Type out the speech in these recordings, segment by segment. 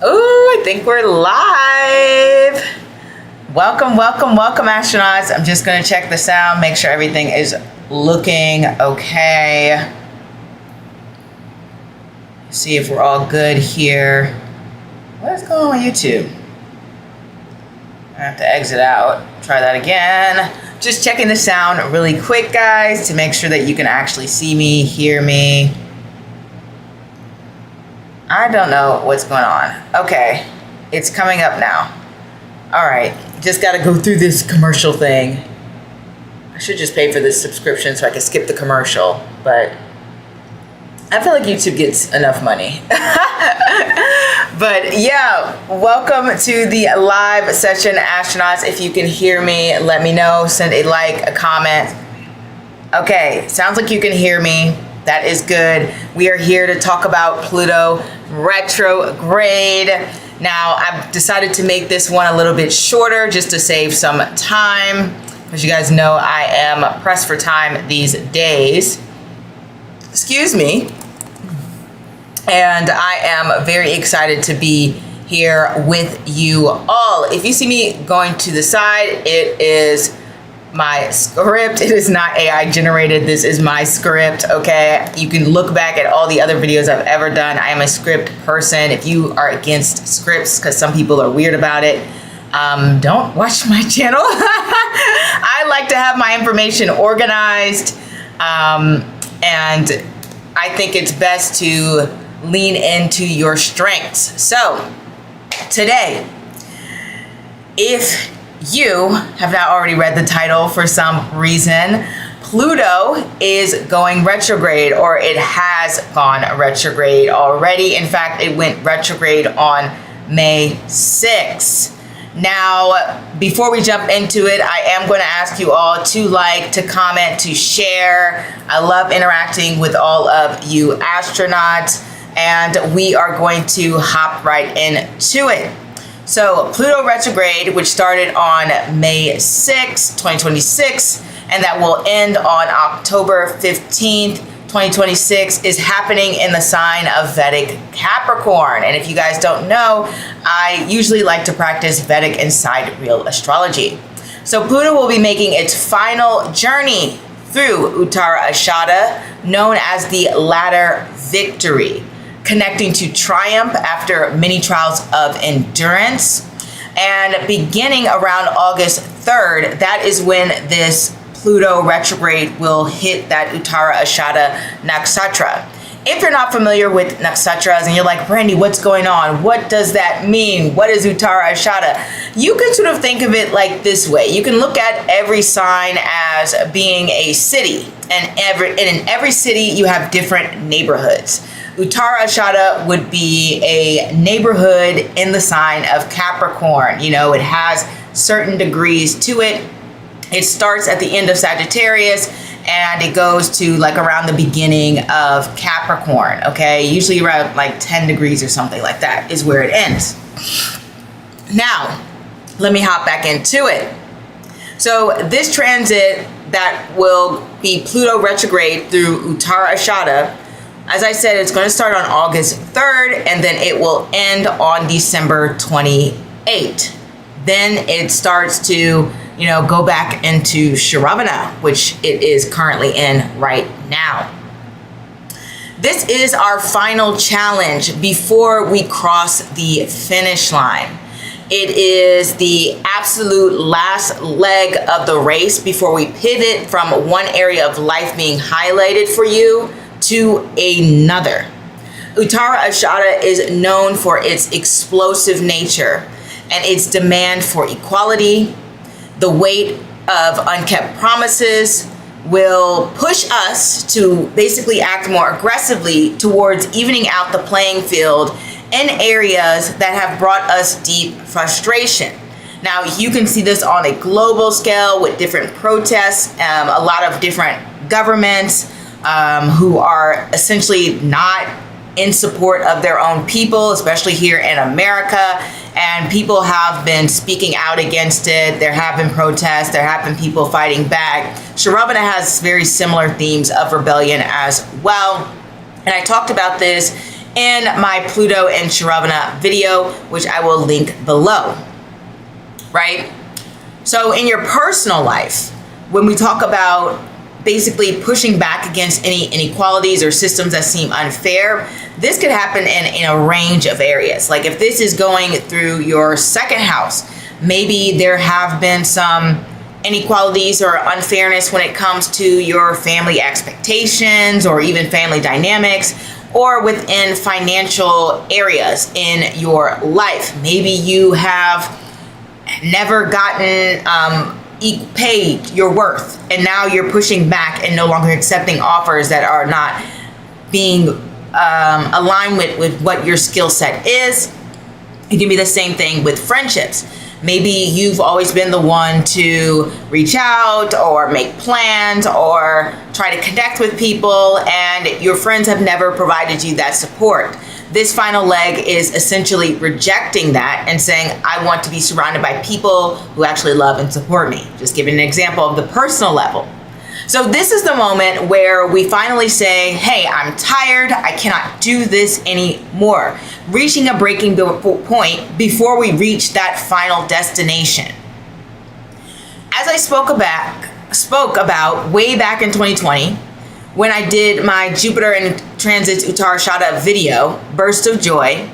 Oh, I think we're live. Welcome, welcome, welcome, astronauts. I'm just going to check the sound, make sure everything is looking okay. See if we're all good here. What is going on with YouTube? I have to exit out. Try that again. Just checking the sound really quick, guys, to make sure that you can actually see me, hear me. I don't know what's going on. Okay, it's coming up now. All right, just got to go through this commercial thing. I should just pay for this subscription so I can skip the commercial, but I feel like YouTube gets enough money. But yeah, welcome to the live session, astronauts. If you can hear me, let me know. Send a like, a comment. Okay, sounds like you can hear me. That is good. We are here to talk about Pluto Retrograde. Now, I've decided to make this one a little bit shorter just to save some time. As you guys know, I am pressed for time these days. Excuse me. And I am very excited to be here with you all. If you see me going to the side, it is my script. It is not AI generated. This is my script, okay? You can look back at all the other videos I've ever done. I am a script person. If you are against scripts, because some people are weird about it, don't watch my channel. I like to have my information organized, and I think it's best to lean into your strengths. So today, if you have not already read the title for some reason, Pluto is going retrograde, or it has gone retrograde already. In fact, it went retrograde on May 6th. Now, before we jump into it, I am going to ask you all to like, to comment, to share. I love interacting with all of you astronauts, and we are going to hop right into it. So Pluto retrograde, which started on May 6, 2026, and that will end on October 15th, 2026, is happening in the sign of Vedic Capricorn. And if you guys don't know, I usually like to practice Vedic and sidereal astrology. So Pluto will be making its final journey through Uttara Ashadha, known as the ladder victory, connecting to triumph after many trials of endurance. And beginning around August 3rd, that is when this Pluto retrograde will hit that Uttara Ashadha nakshatra. If you're not familiar with nakshatras and you're like, Brandi, what's going on? What does that mean? What is Uttara Ashadha? You can sort of think of it like this way. You can look at every sign as being a city, and in every city you have different neighborhoods. Uttara Ashadha would be a neighborhood in the sign of Capricorn. You know, it has certain degrees to it. It starts at the end of Sagittarius and it goes to like around the beginning of Capricorn, okay? Usually around like 10 degrees or something like that is where it ends. Now, let me hop back into it. So this transit that will be Pluto retrograde through Uttara Ashadha, as I said, it's going to start on August 3rd, and then it will end on December 28th. Then it starts to, go back into Shravana, which it is currently in right now. This is our final challenge before we cross the finish line. It is the absolute last leg of the race before we pivot from one area of life being highlighted for you to another. Uttara Ashadha is known for its explosive nature and its demand for equality. The weight of unkept promises will push us to basically act more aggressively towards evening out the playing field in areas that have brought us deep frustration. Now, you can see this on a global scale with different protests, a lot of different governments who are essentially not in support of their own people, especially here in America. And people have been speaking out against it. There have been protests. There have been people fighting back. Shravana has very similar themes of rebellion as well. And I talked about this in my Pluto and Shravana video, which I will link below, right? So in your personal life, when we talk about basically pushing back against any inequalities or systems that seem unfair, this could happen in a range of areas. Like if this is going through your second house, maybe there have been some inequalities or unfairness when it comes to your family expectations or even family dynamics, or within financial areas in your life. Maybe you have never gotten paid your worth, and now you're pushing back and no longer accepting offers that are not being aligned with what your skill set is. It can be the same thing with friendships. Maybe you've always been the one to reach out or make plans or try to connect with people, and your friends have never provided you that support. This final leg is essentially rejecting that and saying, I want to be surrounded by people who actually love and support me. Just giving an example of the personal level. So this is the moment where we finally say, hey, I'm tired. I cannot do this anymore. Reaching a breaking point before we reach that final destination. As I spoke about way back in 2020, when I did my Jupiter and Transits Uttara Ashadha video, Burst of Joy,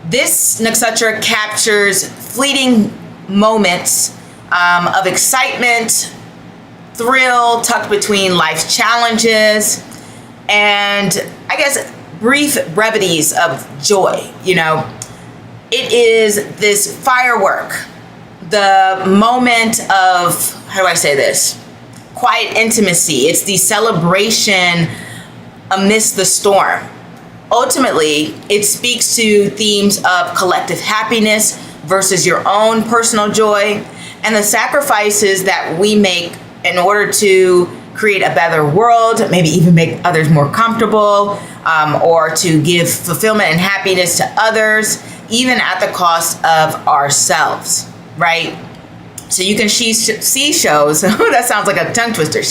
this nakshatra captures fleeting moments of excitement, thrill tucked between life's challenges, and I guess brief brevities of joy. You know, it is this firework, the moment of, how do I say this? Quiet intimacy. It's the celebration amidst the storm. Ultimately, it speaks to themes of collective happiness versus your own personal joy, and the sacrifices that we make in order to create a better world, maybe even make others more comfortable, or to give fulfillment and happiness to others, even at the cost of ourselves, right? So you can see shows, that sounds like a tongue twister,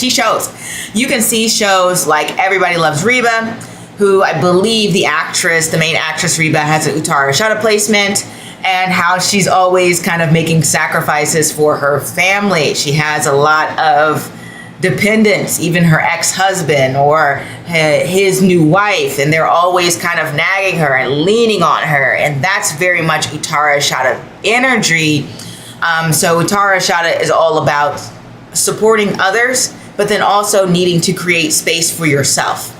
you can see shows like Everybody Loves Reba, who I believe the main actress Reba has an Uttara Ashadha placement, and how she's always kind of making sacrifices for her family. She has a lot of dependents, even her ex-husband or his new wife, and they're always kind of nagging her and leaning on her, and that's very much Uttara Ashadha energy. So Uttara Ashadha is all about supporting others, but then also needing to create space for yourself.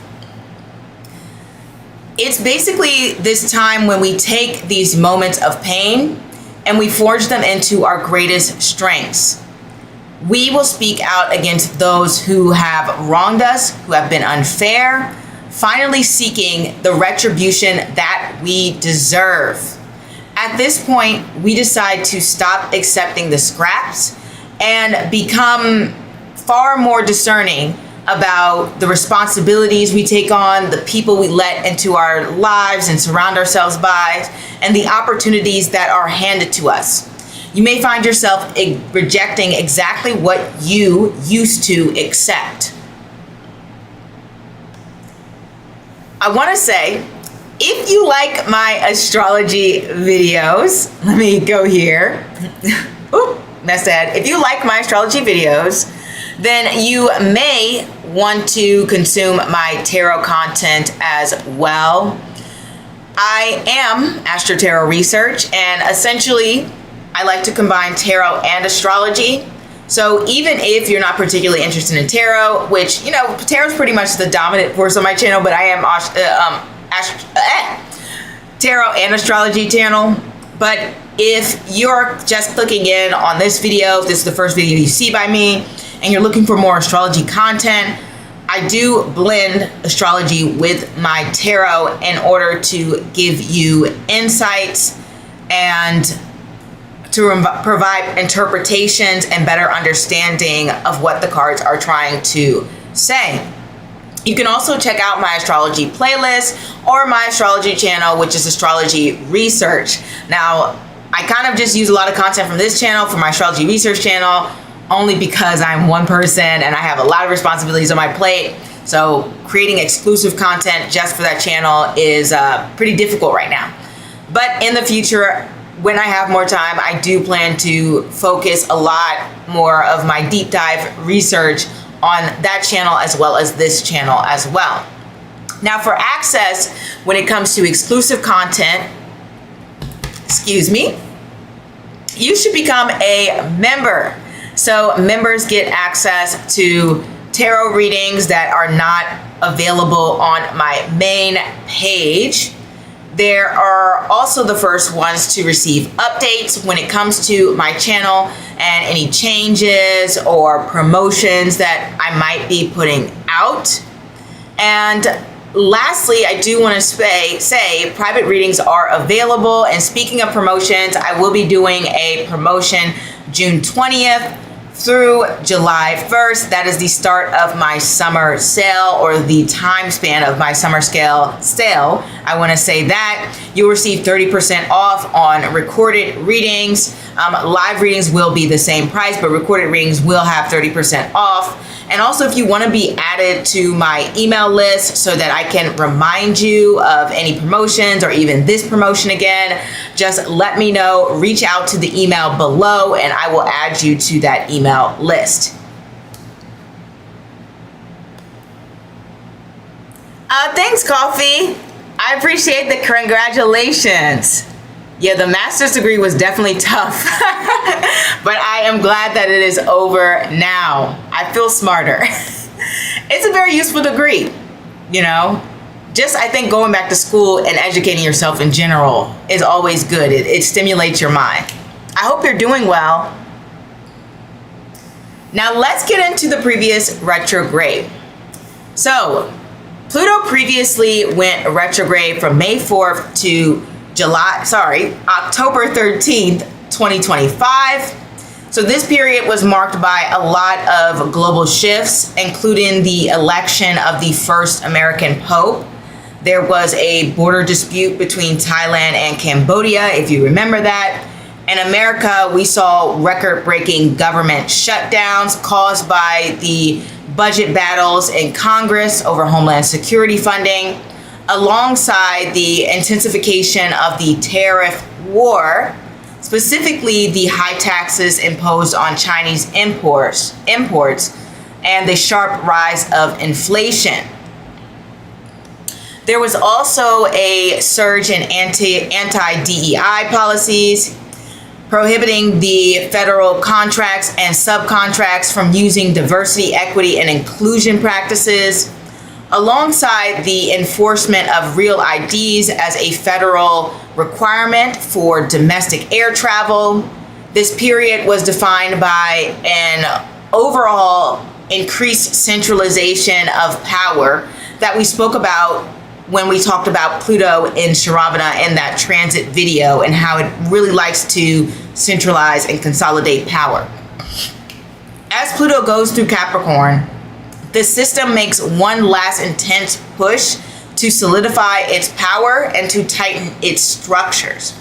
It's basically this time when we take these moments of pain and we forge them into our greatest strengths. We will speak out against those who have wronged us, who have been unfair, finally seeking the retribution that we deserve. At this point, we decide to stop accepting the scraps and become far more discerning about the responsibilities we take on, the people we let into our lives and surround ourselves by, and the opportunities that are handed to us. You may find yourself rejecting exactly what you used to accept. I want to say, if you like my astrology videos, let me go here. Oop, messed that. If you like my astrology videos, then you may want to consume my tarot content as well. I am TarotResearch, and essentially I like to combine tarot and astrology. So even if you're not particularly interested in tarot, which, you know, tarot is pretty much the dominant force on my channel, but I am tarot and astrology channel. But if you're just clicking in on this video, if this is the first video you see by me, and you're looking for more astrology content, I do blend astrology with my tarot in order to give you insights and to provide interpretations and better understanding of what the cards are trying to say. You can also check out my astrology playlist or my astrology channel, which is Astrology Research. Now, I kind of just use a lot of content from this channel for my Astrology Research channel, only because I'm one person and I have a lot of responsibilities on my plate. So creating exclusive content just for that channel is pretty difficult right now. But in the future, when I have more time, I do plan to focus a lot more of my deep dive research on that channel as well as this channel as well. Now for access, when it comes to exclusive content, you should become a member. So members get access to tarot readings that are not available on my main page. There are also the first ones to receive updates when it comes to my channel and any changes or promotions that I might be putting out. And lastly, I do want to say private readings are available. And speaking of promotions, I will be doing a promotion June 20th through July 1st. That is the start of my summer sale, or the time span of my summer sale. I want to say that you'll receive 30% off on recorded readings. Live readings will be the same price, but recorded readings will have 30% off. And also, if you want to be added to my email list so that I can remind you of any promotions or even this promotion again, just let me know. Reach out to the email below and I will add you to that email list. Thanks, Coffee. I appreciate the congratulations. Yeah, the master's degree was definitely tough, but I am glad that it is over now. I feel smarter. It's a very useful degree, you know. Just, I think, going back to school and educating yourself in general is always good. It stimulates your mind. I hope you're doing well. Now let's get into the previous retrograde. So Pluto previously went retrograde from May 4th to October 13th, 2025. So this period was marked by a lot of global shifts, including the election of the first American Pope. There was a border dispute between Thailand and Cambodia, if you remember that. In America, we saw record-breaking government shutdowns caused by the budget battles in Congress over Homeland Security funding, alongside the intensification of the tariff war, specifically the high taxes imposed on Chinese imports, and the sharp rise of inflation. There was also a surge in anti-DEI policies, prohibiting the federal contracts and subcontracts from using diversity, equity, and inclusion practices, alongside the enforcement of real IDs as a federal requirement for domestic air travel. This period was defined by an overall increased centralization of power that we spoke about when we talked about Pluto in Shravana in that transit video, and how it really likes to centralize and consolidate power. As Pluto goes through Capricorn, the system makes one last intense push to solidify its power and to tighten its structures.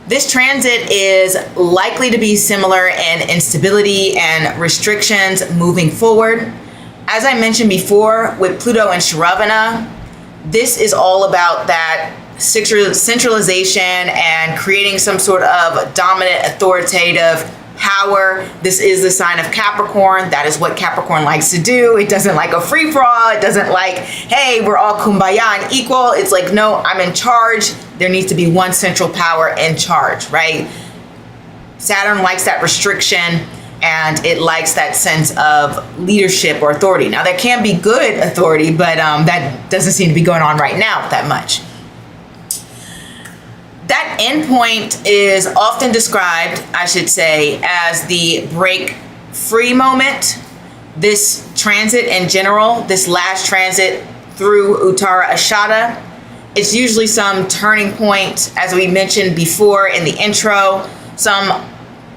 This transit is likely to be similar in instability and restrictions moving forward. As I mentioned before, with Pluto and Shravana, this is all about that centralization and creating some sort of dominant, authoritative power. This is the sign of Capricorn. That is what Capricorn likes to do. It doesn't like a free-for-all. It doesn't like, hey, we're all kumbaya and equal. It's like, no, I'm in charge. There needs to be one central power in charge, right? Saturn likes that restriction, and it likes that sense of leadership or authority. Now, there can be good authority, but that doesn't seem to be going on right now that much. That endpoint is often described, I should say, as the break free moment. This transit in general, this last transit through Uttara Ashadha, it's usually some turning point, as we mentioned before in the intro, some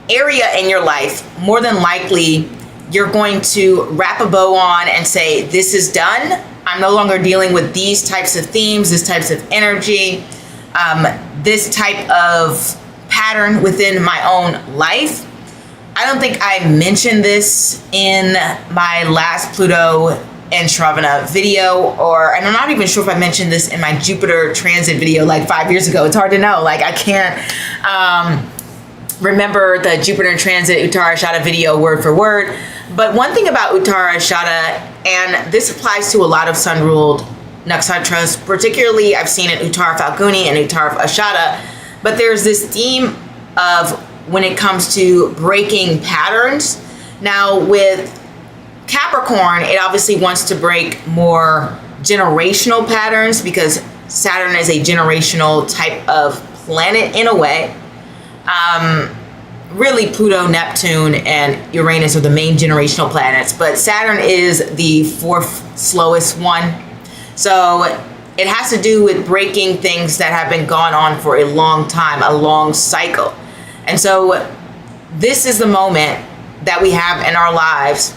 area in your life. More than likely, you're going to wrap a bow on and say, this is done. I'm no longer dealing with these types of themes, this types of energy, this type of pattern within my own life. I don't think I mentioned this in my last Pluto and Shravana video, and I'm not even sure if I mentioned this in my Jupiter transit video like 5 years ago. It's hard to know. Like I can't remember the Jupiter transit Uttara Ashadha video word for word. But one thing about Uttara Ashadha, and this applies to a lot of sun-ruled nakshatras, particularly I've seen it Uttara Falguni and Uttara Ashadha, but there's this theme of when it comes to breaking patterns. Now with Capricorn, it obviously wants to break more generational patterns because Saturn is a generational type of planet in a way. Really, Pluto, Neptune, and Uranus are the main generational planets, but Saturn is the fourth slowest one. So it has to do with breaking things that have been gone on for a long time, a long cycle. And so this is the moment that we have in our lives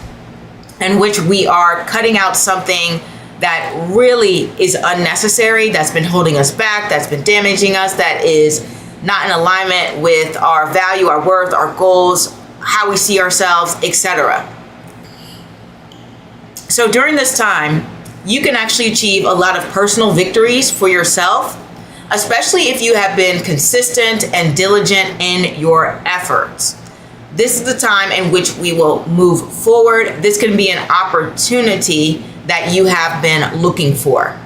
in which we are cutting out something that really is unnecessary, that's been holding us back, that's been damaging us, that is not in alignment with our value, our worth, our goals, how we see ourselves, etc. So during this time, you can actually achieve a lot of personal victories for yourself, especially if you have been consistent and diligent in your efforts. This is the time in which we will move forward. This can be an opportunity that you have been looking for.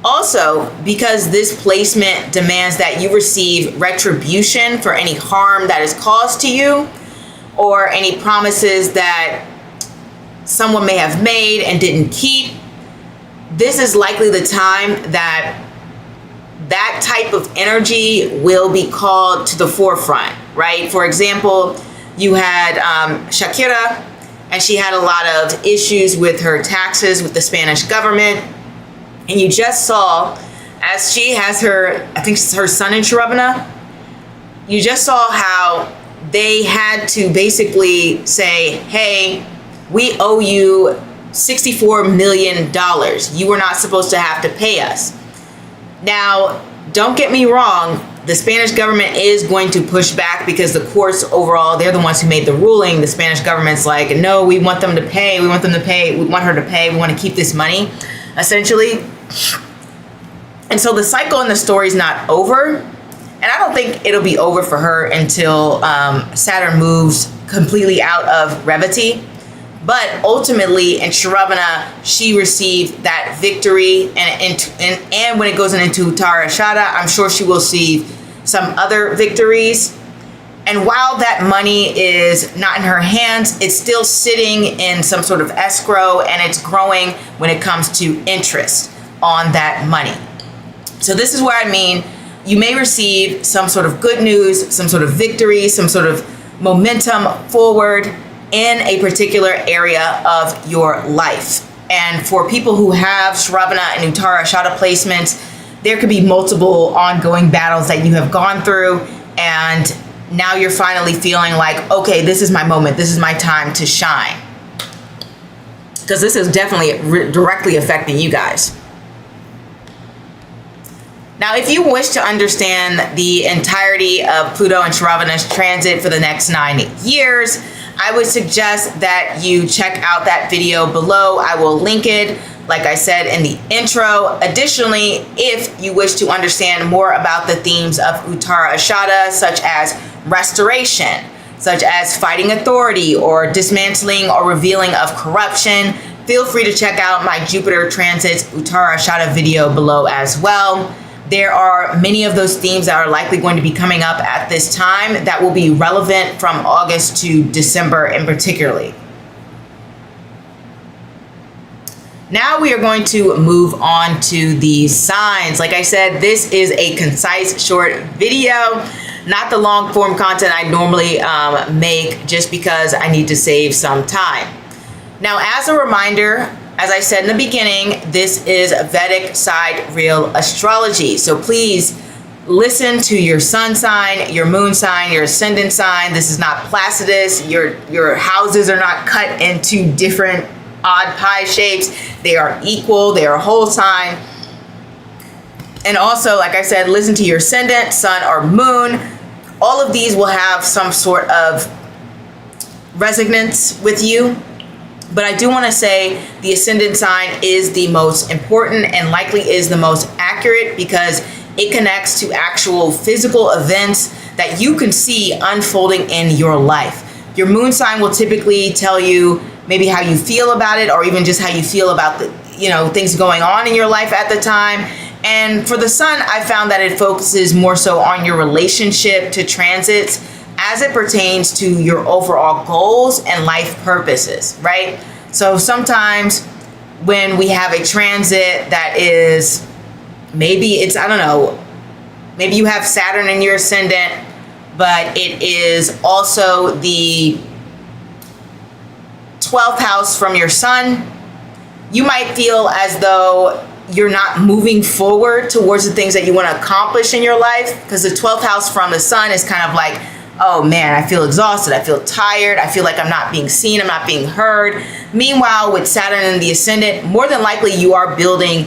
Also, because this placement demands that you receive retribution for any harm that is caused to you or any promises that someone may have made and didn't keep, this is likely the time that that type of energy will be called to the forefront, right? For example, you had Shakira, and she had a lot of issues with her taxes with the Spanish government. And you just saw, as she has her, I think her son in Shravana, you just saw how they had to basically say, hey, we owe you $64 million. You were not supposed to have to pay us. Now, don't get me wrong, the Spanish government is going to push back because the courts overall, they're the ones who made the ruling. The Spanish government's like, no, we want them to pay. We want them to pay. We want her to pay. We want to keep this money, essentially. And so the cycle in the story is not over. And I don't think it'll be over for her until Saturn moves completely out of Revati. But ultimately, in Shravana, she received that victory. And when it goes into Uttara Ashadha, I'm sure she will see some other victories. And while that money is not in her hands, it's still sitting in some sort of escrow, and it's growing when it comes to interest on that money. So this is where I mean, you may receive some sort of good news, some sort of victory, some sort of momentum forward in a particular area of your life. And for people who have Shravana and Uttara Ashadha placements, there could be multiple ongoing battles that you have gone through, and now you're finally feeling like, okay, this is my moment, this is my time to shine. Because this is definitely directly affecting you guys. Now, if you wish to understand the entirety of Pluto and Shravana's transit for the next 9 years, I would suggest that you check out that video below. I will link it, like I said in the intro. Additionally, if you wish to understand more about the themes of Uttara Ashadha, such as restoration, such as fighting authority or dismantling or revealing of corruption, feel free to check out my Jupiter Transits Uttara Ashadha video below as well. There are many of those themes that are likely going to be coming up at this time that will be relevant from August to December in particularly. Now we are going to move on to the signs. Like I said, this is a concise, short video, not the long form content I normally make, just because I need to save some time. Now, as a reminder, as I said in the beginning, this is Vedic sidereal astrology. So please listen to your sun sign, your moon sign, your ascendant sign. This is not Placidus. Your houses are not cut into different odd pie shapes. They are equal. They are a whole sign. And also, like I said, listen to your ascendant, sun, or moon. All of these will have some sort of resonance with you. But I do want to say the ascendant sign is the most important and likely is the most accurate because it connects to actual physical events that you can see unfolding in your life. Your moon sign will typically tell you maybe how you feel about it, or even just how you feel about the, things going on in your life at the time. And for the sun, I found that it focuses more so on your relationship to transits as it pertains to your overall goals and life purposes, right? So sometimes when we have a transit that is, maybe it's, I don't know, maybe you have Saturn in your ascendant, but it is also the 12th house from your sun, you might feel as though you're not moving forward towards the things that you want to accomplish in your life, because the 12th house from the sun is kind of like, oh man, I feel exhausted, I feel tired, I feel like I'm not being seen, I'm not being heard. Meanwhile, with Saturn in the ascendant, more than likely you are building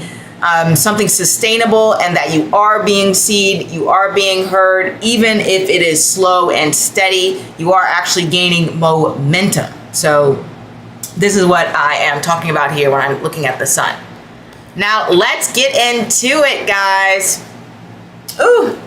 something sustainable, and that you are being seen, you are being heard, even if it is slow and steady, you are actually gaining momentum. So this is what I am talking about here when I'm looking at the sun. Now let's get into it, guys. Ooh,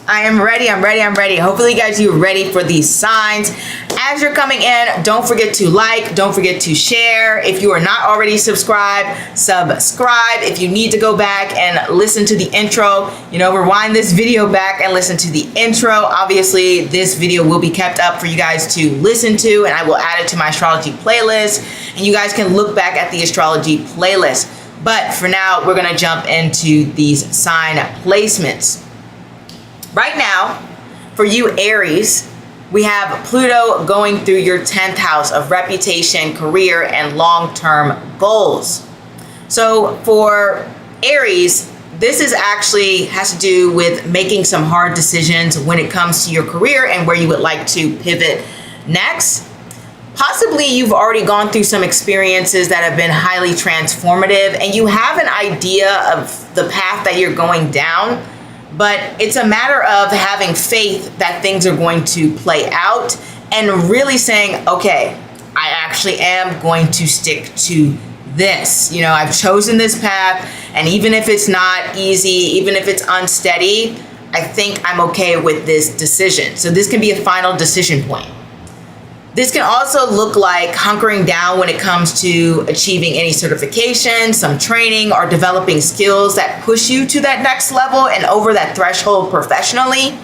I am ready, I'm ready. Hopefully guys, you're ready for these signs. As you're coming in, don't forget to like, don't forget to share. If you are not already subscribed, subscribe. If you need to go back and listen to the intro, rewind this video back and listen to the intro. Obviously, this video will be kept up for you guys to listen to, and I will add it to my astrology playlist, and you guys can look back at the astrology playlist. But for now, we're gonna jump into these sign placements. Right now, for you Aries, we have Pluto going through your 10th house of reputation, career, and long-term goals. So for Aries, this is actually has to do with making some hard decisions when it comes to your career and where you would like to pivot next. Possibly you've already gone through some experiences that have been highly transformative, and you have an idea of the path that you're going down, but it's a matter of having faith that things are going to play out and really saying, okay, I actually am going to stick to this. I've chosen this path, and even if it's not easy, even if it's unsteady, I think I'm okay with this decision. So this can be a final decision point. This can also look like hunkering down when it comes to achieving any certification, some training, or developing skills that push you to that next level and over that threshold professionally.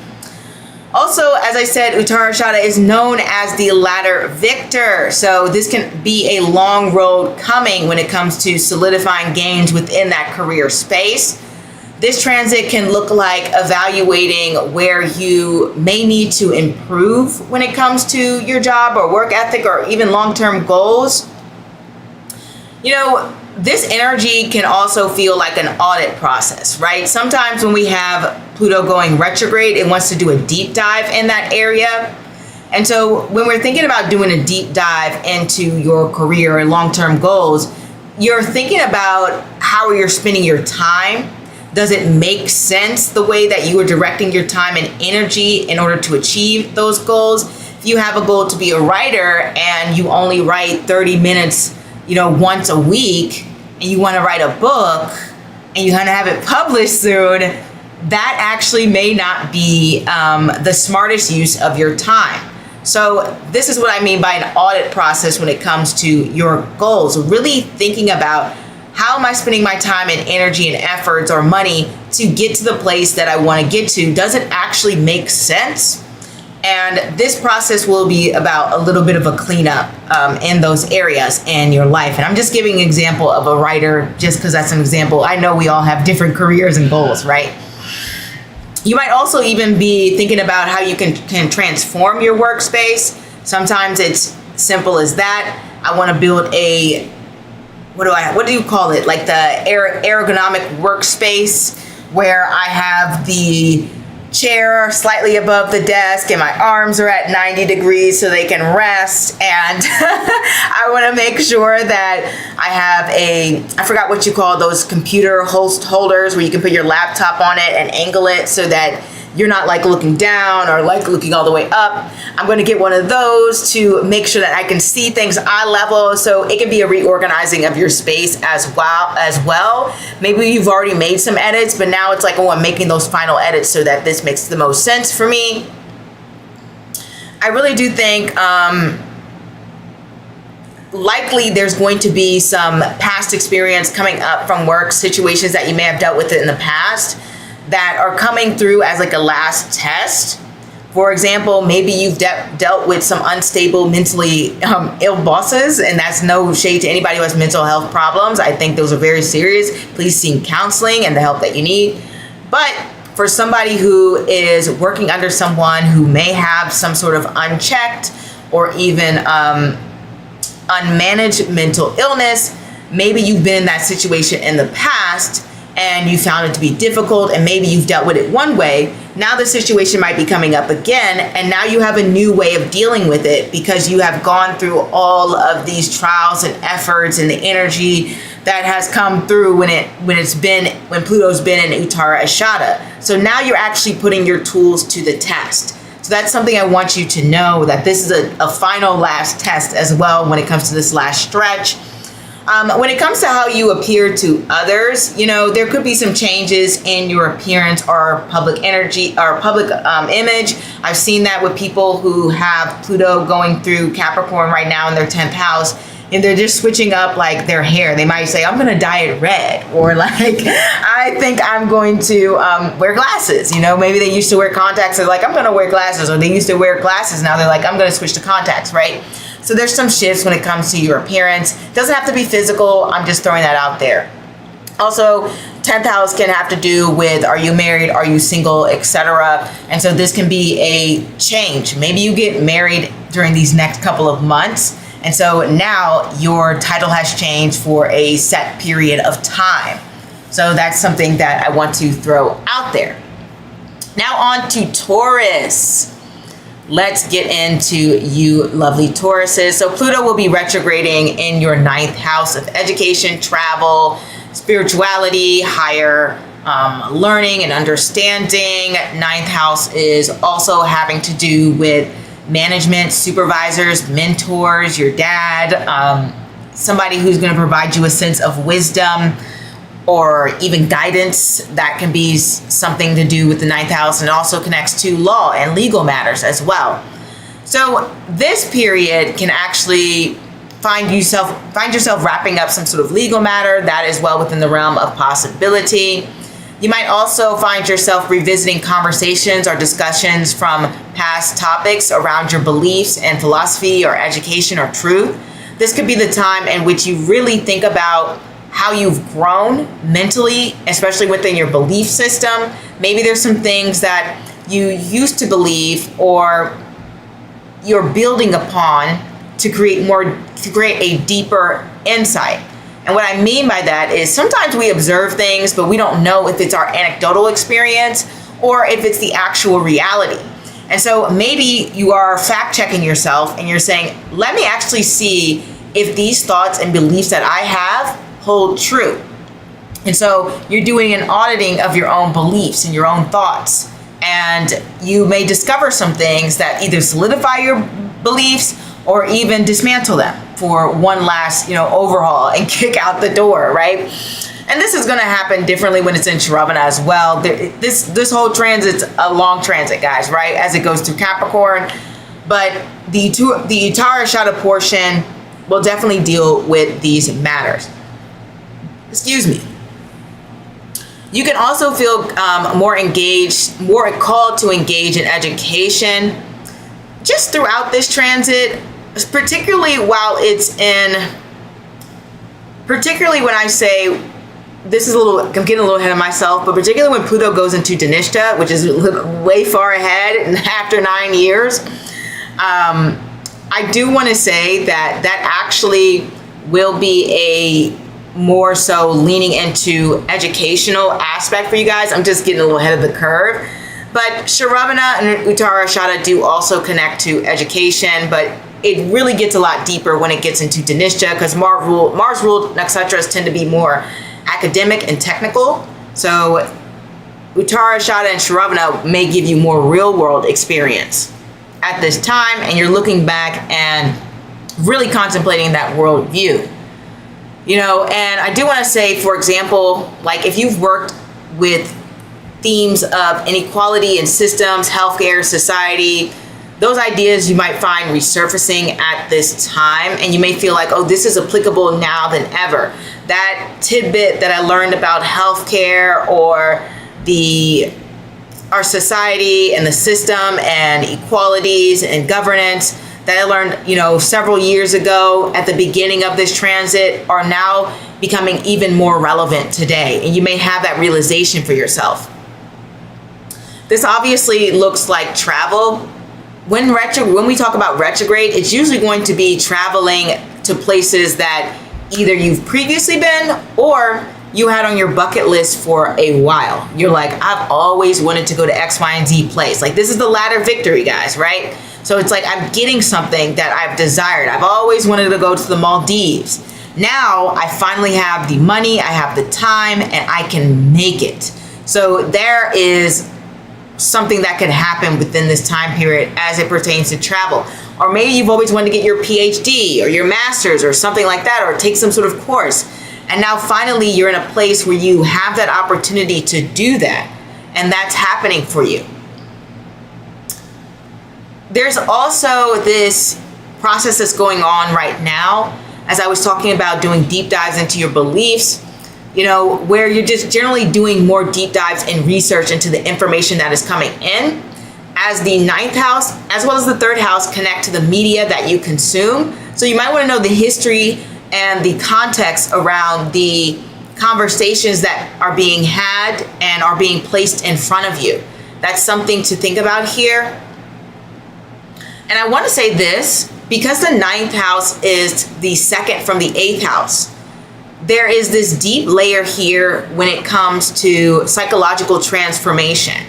Also, as I said, Uttara Ashadha is known as the ladder victor. So this can be a long road coming when it comes to solidifying gains within that career space. This transit can look like evaluating where you may need to improve when it comes to your job or work ethic or even long-term goals. This energy can also feel like an audit process, right? Sometimes when we have Pluto going retrograde, it wants to do a deep dive in that area. And so when we're thinking about doing a deep dive into your career and long-term goals, you're thinking about how you're spending your time. Does it make sense the way that you are directing your time and energy in order to achieve those goals? If you have a goal to be a writer and you only write 30 minutes, once a week, and you want to write a book and you want to have it published soon, that actually may not be the smartest use of your time. So this is what I mean by an audit process when it comes to your goals. Really thinking about, how am I spending my time and energy and efforts or money to get to the place that I want to get to? Does it actually make sense? And this process will be about a little bit of a cleanup in those areas in your life. And I'm just giving an example of a writer just because that's an example. I know we all have different careers and goals, right? You might also even be thinking about how you can transform your workspace. Sometimes it's simple as that. I want to build a what do you call it? Like the ergonomic workspace where I have the chair slightly above the desk and my arms are at 90 degrees so they can rest. And I want to make sure that I have I forgot what you call those computer holders where you can put your laptop on it and angle it so that you're not like looking down or like looking all the way up. I'm going to get one of those to make sure that I can see things eye level. So it can be a reorganizing of your space as well. Maybe you've already made some edits, but now it's like, oh, I'm making those final edits so that this makes the most sense for me. I really do think likely there's going to be some past experience coming up from work situations that you may have dealt with it in the past that are coming through as like a last test. For example, maybe you've dealt with some unstable, mentally ill bosses, and that's no shade to anybody who has mental health problems. I think those are very serious. Please seek counseling and the help that you need. But for somebody who is working under someone who may have some sort of unchecked or even unmanaged mental illness, maybe you've been in that situation in the past and you found it to be difficult, and maybe you've dealt with it one way. Now the situation might be coming up again, and now you have a new way of dealing with it because you have gone through all of these trials and efforts and the energy that has come through when Pluto's been in Uttara Ashadha. So now you're actually putting your tools to the test. So that's something I want you to know, that this is a final last test as well when it comes to this last stretch. When it comes to how you appear to others, you know, there could be some changes in your appearance or public energy or public image. I've seen that with people who have Pluto going through Capricorn right now in their 10th house, and they're just switching up like their hair. They might say, I'm going to dye it red, or like, I think I'm going to wear glasses. You know, maybe they used to wear contacts. They're like, I'm going to wear glasses, or they used to wear glasses. Now they're like, I'm going to switch to contacts, right? So there's some shifts when it comes to your appearance. Doesn't have to be physical. I'm just throwing that out there. Also, 10th house can have to do with, are you married, are you single, etc. And so this can be a change. Maybe you get married during these next couple of months. And so now your title has changed for a set period of time. So that's something that I want to throw out there. Now on to Taurus. Let's get into you lovely Tauruses. So Pluto will be retrograding in your 9th house of education, travel, spirituality, higher learning and understanding. 9th house is also having to do with management, supervisors, mentors, your dad, somebody who's going to provide you a sense of wisdom or even guidance. That can be something to do with the 9th house, and also connects to law and legal matters as well. So this period can actually find yourself wrapping up some sort of legal matter that is well within the realm of possibility. You might also find yourself revisiting conversations or discussions from past topics around your beliefs and philosophy or education or truth. This could be the time in which you really think about how you've grown mentally, especially within your belief system. Maybe there's some things that you used to believe or you're building upon to create a deeper insight. And what I mean by that is sometimes we observe things, but we don't know if it's our anecdotal experience or if it's the actual reality. And so maybe you are fact checking yourself and you're saying, let me actually see if these thoughts and beliefs that I have hold true. And so you're doing an auditing of your own beliefs and your own thoughts. And you may discover some things that either solidify your beliefs or even dismantle them for one last, overhaul and kick out the door, right? And this is going to happen differently when it's in Shravana as well. This whole transit's a long transit, guys, right? As it goes through Capricorn. But the Uttara Ashadha portion will definitely deal with these matters. Excuse me. You can also feel more engaged, more called to engage in education just throughout this transit, particularly when I say, this is I'm getting a little ahead of myself, but particularly when Pluto goes into Dhanishta, which is way far ahead and after 9 years, I do want to say that actually will be a more so leaning into educational aspect for you guys. I'm just getting a little ahead of the curve. But Shravana and Uttara Ashadha do also connect to education, but it really gets a lot deeper when it gets into Dhanishta, because Mars-ruled nakshatras tend to be more academic and technical. So Uttara Ashadha and Shravana may give you more real world experience at this time, and you're looking back and really contemplating that world view. You know, and I do want to say, for example, like if you've worked with themes of inequality in systems, healthcare, society, those ideas you might find resurfacing at this time, and you may feel like, oh, this is applicable now than ever. That tidbit that I learned about healthcare or our society and the system and equalities and governance that I learned, you know, several years ago at the beginning of this transit are now becoming even more relevant today. And you may have that realization for yourself. This obviously looks like travel. When we talk about retrograde, it's usually going to be traveling to places that either you've previously been or you had on your bucket list for a while. You're like, I've always wanted to go to X, Y, and Z place. Like, this is the ladder victory, guys, right? So it's like I'm getting something that I've desired. I've always wanted to go to the Maldives. Now I finally have the money, I have the time, and I can make it. So there is something that could happen within this time period as it pertains to travel. Or maybe you've always wanted to get your PhD or your master's or something like that, or take some sort of course. And now finally you're in a place where you have that opportunity to do that. And that's happening for you. There's also this process that's going on right now, as I was talking about doing deep dives into your beliefs, you know, where you're just generally doing more deep dives and research into the information that is coming in, as the 9th house, as well as the 3rd house, connect to the media that you consume. So you might want to know the history and the context around the conversations that are being had and are being placed in front of you. That's something to think about here. And I want to say this, because the 9th house is the second from the 8th house, there is this deep layer here when it comes to psychological transformation.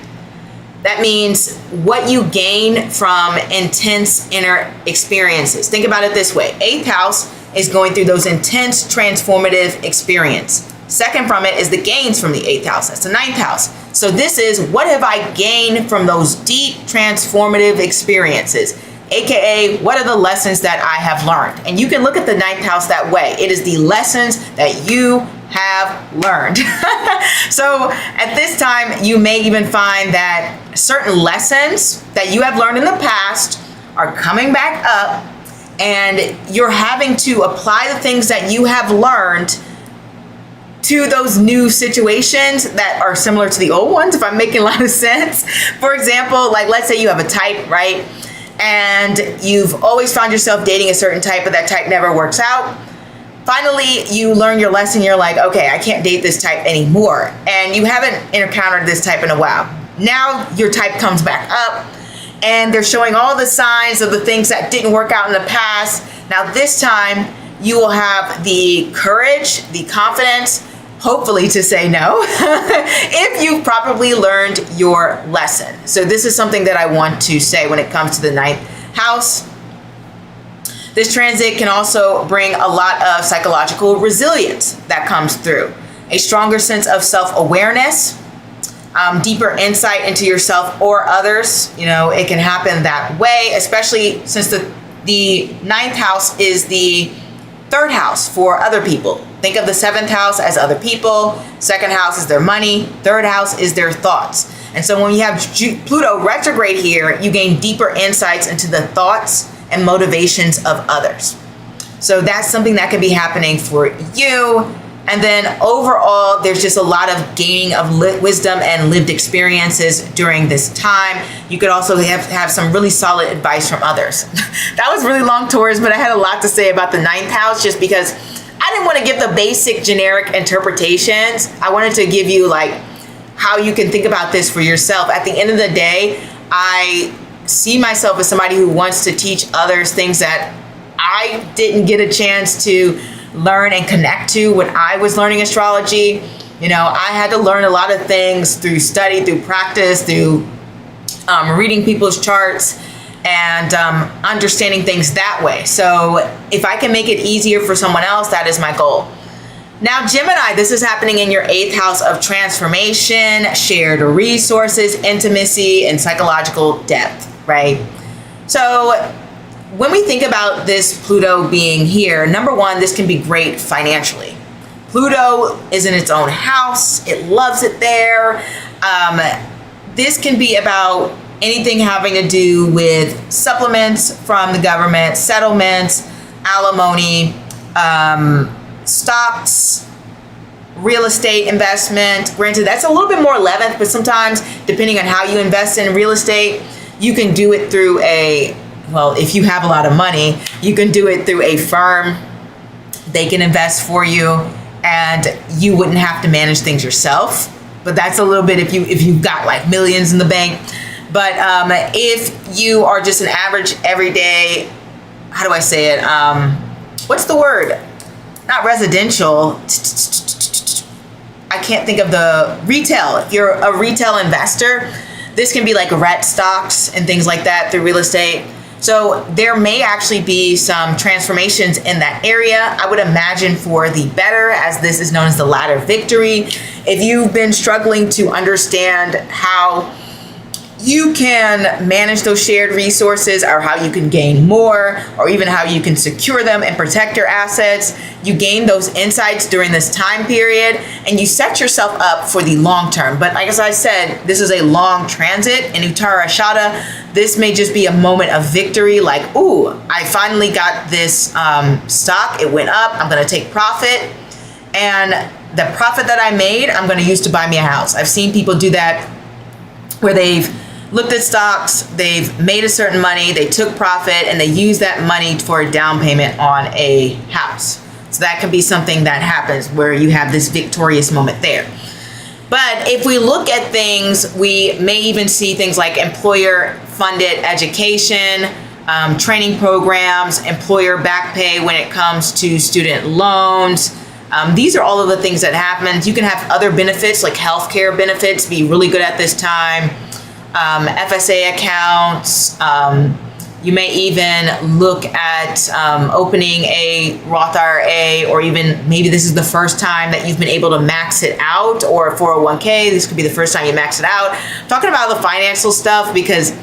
That means what you gain from intense inner experiences. Think about it this way. 8th house is going through those intense transformative experience. Second from it is the gains from the 8th house. That's the 9th house. So this is, what have I gained from those deep transformative experiences? AKA, what are the lessons that I have learned? And you can look at the 9th house that way. It is the lessons that you have learned. So at this time, you may even find that certain lessons that you have learned in the past are coming back up, and you're having to apply the things that you have learned to those new situations that are similar to the old ones, if I'm making a lot of sense. For example, like let's say you have a type, right? And you've always found yourself dating a certain type, but that type never works out. Finally, you learn your lesson. You're like, okay, I can't date this type anymore. And you haven't encountered this type in a while. Now your type comes back up, and they're showing all the signs of the things that didn't work out in the past. Now this time, you will have the courage, the confidence, hopefully, to say no, if you've properly learned your lesson. So this is something that I want to say when it comes to the 9th house. This transit can also bring a lot of psychological resilience that comes through. A stronger sense of self-awareness, deeper insight into yourself or others. You know, it can happen that way, especially since the 9th house is the 3rd house for other people. Think of the 7th house as other people, 2nd house is their money, 3rd house is their thoughts. And so when you have Pluto retrograde here, you gain deeper insights into the thoughts and motivations of others. So that's something that could be happening for you. And then overall, there's just a lot of gaining of wisdom and lived experiences during this time. You could also have some really solid advice from others. That was really long tours, but I had a lot to say about the 9th house just because I didn't want to give the basic generic interpretations. I wanted to give you like how you can think about this for yourself. At the end of the day, I see myself as somebody who wants to teach others things that I didn't get a chance to learn and connect to when I was learning astrology. You know, I had to learn a lot of things through study, through practice, through reading people's charts and understanding things that way. So if I can make it easier for someone else, that is my goal. Now, Gemini, this is happening in your 8th house of transformation, shared resources, intimacy, and psychological depth, right? So when we think about this Pluto being here, number one, this can be great financially. Pluto is in its own house. It loves it there. This can be about anything having to do with supplements from the government, settlements, alimony, stocks, real estate investment. Granted, that's a little bit more 11th, but sometimes depending on how you invest in real estate, you can do it through if you have a lot of money, you can do it through a firm. They can invest for you and you wouldn't have to manage things yourself. But that's a little bit if you've got like millions in the bank. But if you are just an average everyday, how do I say it? What's the word? Not residential. I can't think of the retail. If you're a retail investor, this can be like REIT stocks and things like that through real estate. So there may actually be some transformations in that area. I would imagine for the better, as this is known as the ladder victory. If you've been struggling to understand how you can manage those shared resources or how you can gain more or even how you can secure them and protect your assets, you gain those insights during this time period and you set yourself up for the long term. But like as I said, this is a long transit in Uttara Ashadha. This may just be a moment of victory, like, ooh, I finally got this stock, it went up, I'm gonna take profit, and the profit that I made, I'm gonna use to buy me a house. I've seen people do that where they've looked at stocks, they've made a certain money, they took profit, and they use that money for a down payment on a house. So that could be something that happens where you have this victorious moment there. But if we look at things, we may even see things like employer-funded education, training programs, employer back pay when it comes to student loans. These are all of the things that happen. You can have other benefits like healthcare benefits, be really good at this time. FSA accounts. You may even look at opening a Roth IRA, or even maybe this is the first time that you've been able to max it out, or a 401k. This could be the first time you max it out. I'm talking about the financial stuff because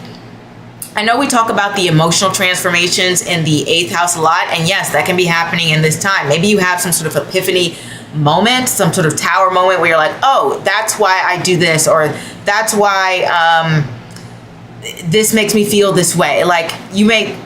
I know we talk about the emotional transformations in the 8th house a lot, and yes, that can be happening in this time. Maybe you have some sort of epiphany moment, some sort of tower moment where you're like, oh, that's why I do this, or that's why this makes me feel this way. Like you may,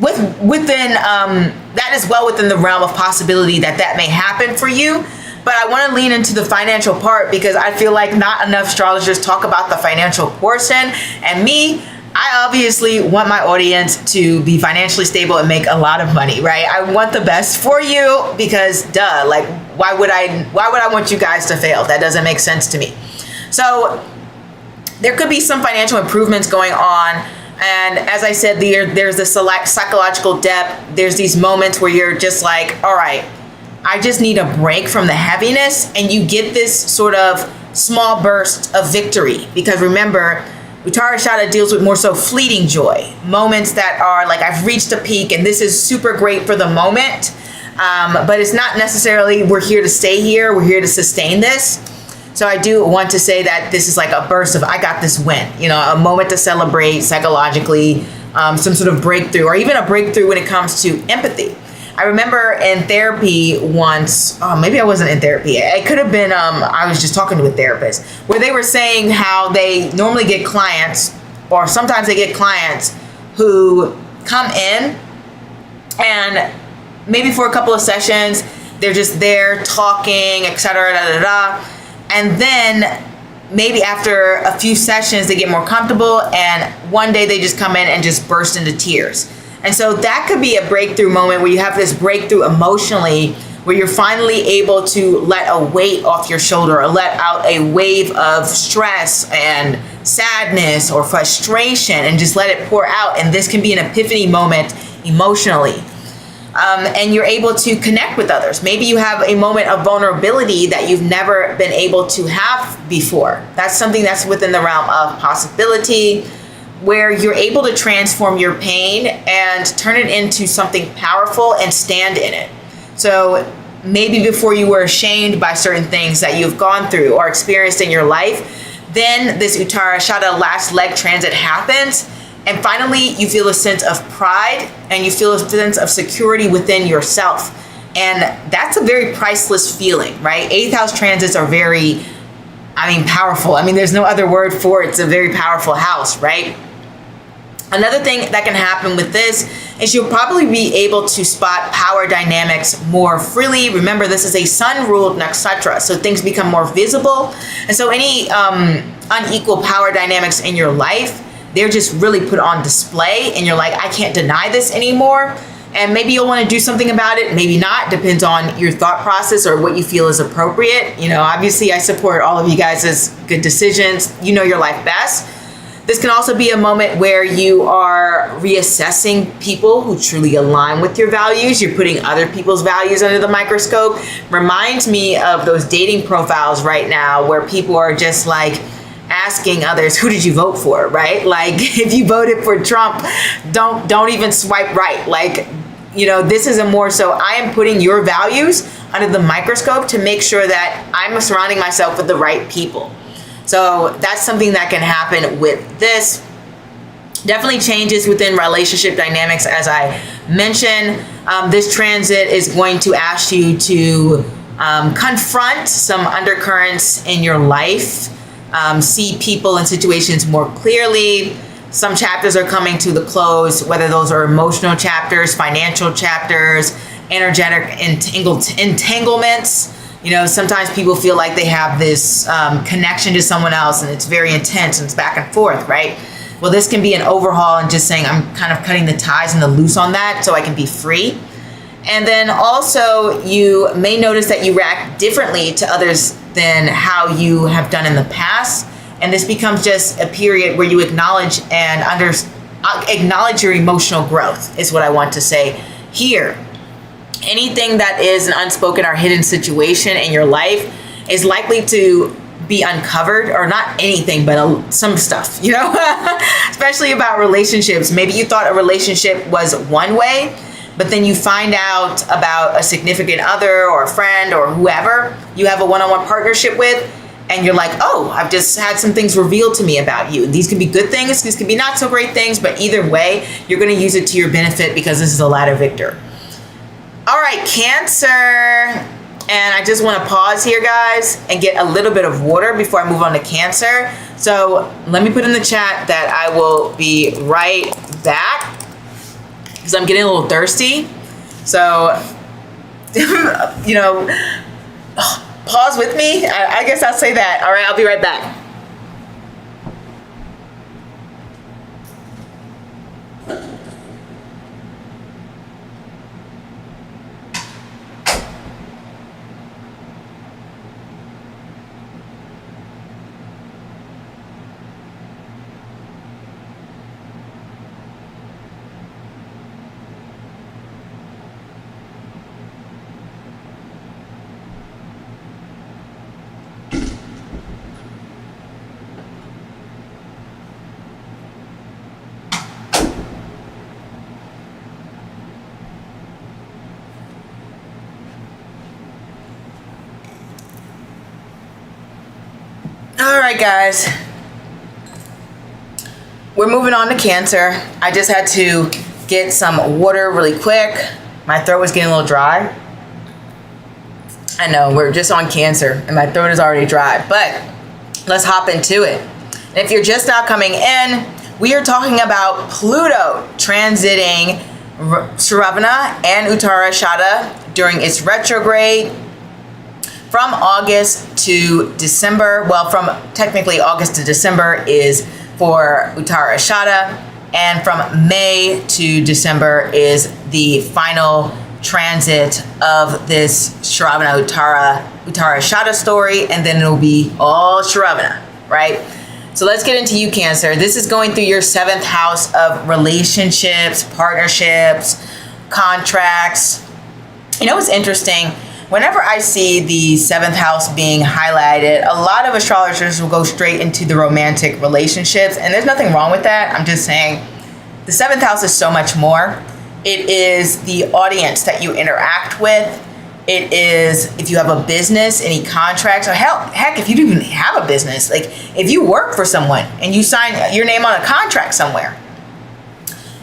within that is well within the realm of possibility that may happen for you. But I want to lean into the financial part because I feel like not enough astrologers talk about the financial portion. And me, I obviously want my audience to be financially stable and make a lot of money, right? I want the best for you because duh, like why would I want you guys to fail? That doesn't make sense to me. So there could be some financial improvements going on. And as I said, there's the psychological depth. There's these moments where you're just like, all right, I just need a break from the heaviness. And you get this sort of small burst of victory. Because remember, Uttara Ashadha deals with more so fleeting joy. Moments that are like, I've reached a peak and this is super great for the moment. But it's not necessarily we're here to stay here. We're here to sustain this. So I do want to say that this is like a burst of, I got this win, a moment to celebrate psychologically, some sort of breakthrough, or even a breakthrough when it comes to empathy. I remember in therapy once, maybe I wasn't in therapy. It could have been, I was just talking to a therapist where they were saying how they normally get clients, or sometimes they get clients who come in and maybe for a couple of sessions, they're just there talking, etc. And then maybe after a few sessions, they get more comfortable. And one day they just come in and just burst into tears. And so that could be a breakthrough moment where you have this breakthrough emotionally, where you're finally able to let a weight off your shoulder, or let out a wave of stress and sadness or frustration and just let it pour out. And this can be an epiphany moment emotionally. And you're able to connect with others. Maybe you have a moment of vulnerability that you've never been able to have before. That's something that's within the realm of possibility, where you're able to transform your pain and turn it into something powerful and stand in it. So maybe before you were ashamed by certain things that you've gone through or experienced in your life. Then this Uttara Ashadha last leg transit happens, and finally you feel a sense of pride and you feel a sense of security within yourself. And that's a very priceless feeling, right? 8th house transits are very, powerful. There's no other word for it. It's a very powerful house, right? Another thing that can happen with this is you'll probably be able to spot power dynamics more freely. Remember, this is a sun-ruled nakshatra, so things become more visible. And so any unequal power dynamics in your life, they're just really put on display, and you're like, I can't deny this anymore. And maybe you'll want to do something about it, maybe not, depends on your thought process or what you feel is appropriate. Obviously I support all of you guys' good decisions. You know your life best. This can also be a moment where you are reassessing people who truly align with your values. You're putting other people's values under the microscope. Reminds me of those dating profiles right now where people are just like asking others, who did you vote for, right? Like if you voted for Trump, don't even swipe right. Like, this is a more so I am putting your values under the microscope to make sure that I'm surrounding myself with the right people. So that's something that can happen with this. Definitely changes within relationship dynamics, as I mentioned. This transit is going to ask you to confront some undercurrents in your life, see people and situations more clearly. Some chapters are coming to the close, whether those are emotional chapters, financial chapters, energetic entanglements. Sometimes people feel like they have this connection to someone else and it's very intense and it's back and forth, right? Well, this can be an overhaul and just saying, I'm kind of cutting the ties and the loose on that so I can be free. And then also you may notice that you react differently to others than how you have done in the past. And this becomes just a period where you acknowledge your emotional growth is what I want to say here. Anything that is an unspoken or hidden situation in your life is likely to be uncovered, or not anything, but some stuff, especially about relationships. Maybe you thought a relationship was one way, but then you find out about a significant other or a friend or whoever you have a one-on-one partnership with, and you're like, oh, I've just had some things revealed to me about you. These can be good things, these can be not so great things, but either way, you're going to use it to your benefit because this is a ladder victor. All right, Cancer. And I just want to pause here, guys, and get a little bit of water before I move on to Cancer. So let me put in the chat that I will be right back because I'm getting a little thirsty. So, pause with me. I guess I'll say that. All right, I'll be right back. All right, guys, we're moving on to Cancer. I just had to get some water really quick. My throat was getting a little dry. I know, we're just on Cancer and my throat is already dry, but let's hop into it. And if you're just now coming in, we are talking about Pluto transiting Shravana and Uttara Ashadha during its retrograde from August to December. Well, from technically August to December is for Uttara Ashadha, and from May to December is the final transit of this Shravana Uttara Ashadha story, and then it'll be all Shravana, right? So let's get into you, Cancer. This is going through your 7th house of relationships, partnerships, contracts. What's interesting? Whenever I see the 7th house being highlighted, a lot of astrologers will go straight into the romantic relationships, and there's nothing wrong with that. I'm just saying the 7th house is so much more. It is the audience that you interact with. It is if you have a business, any contracts, or heck, if you don't even have a business, like if you work for someone and you sign your name on a contract somewhere.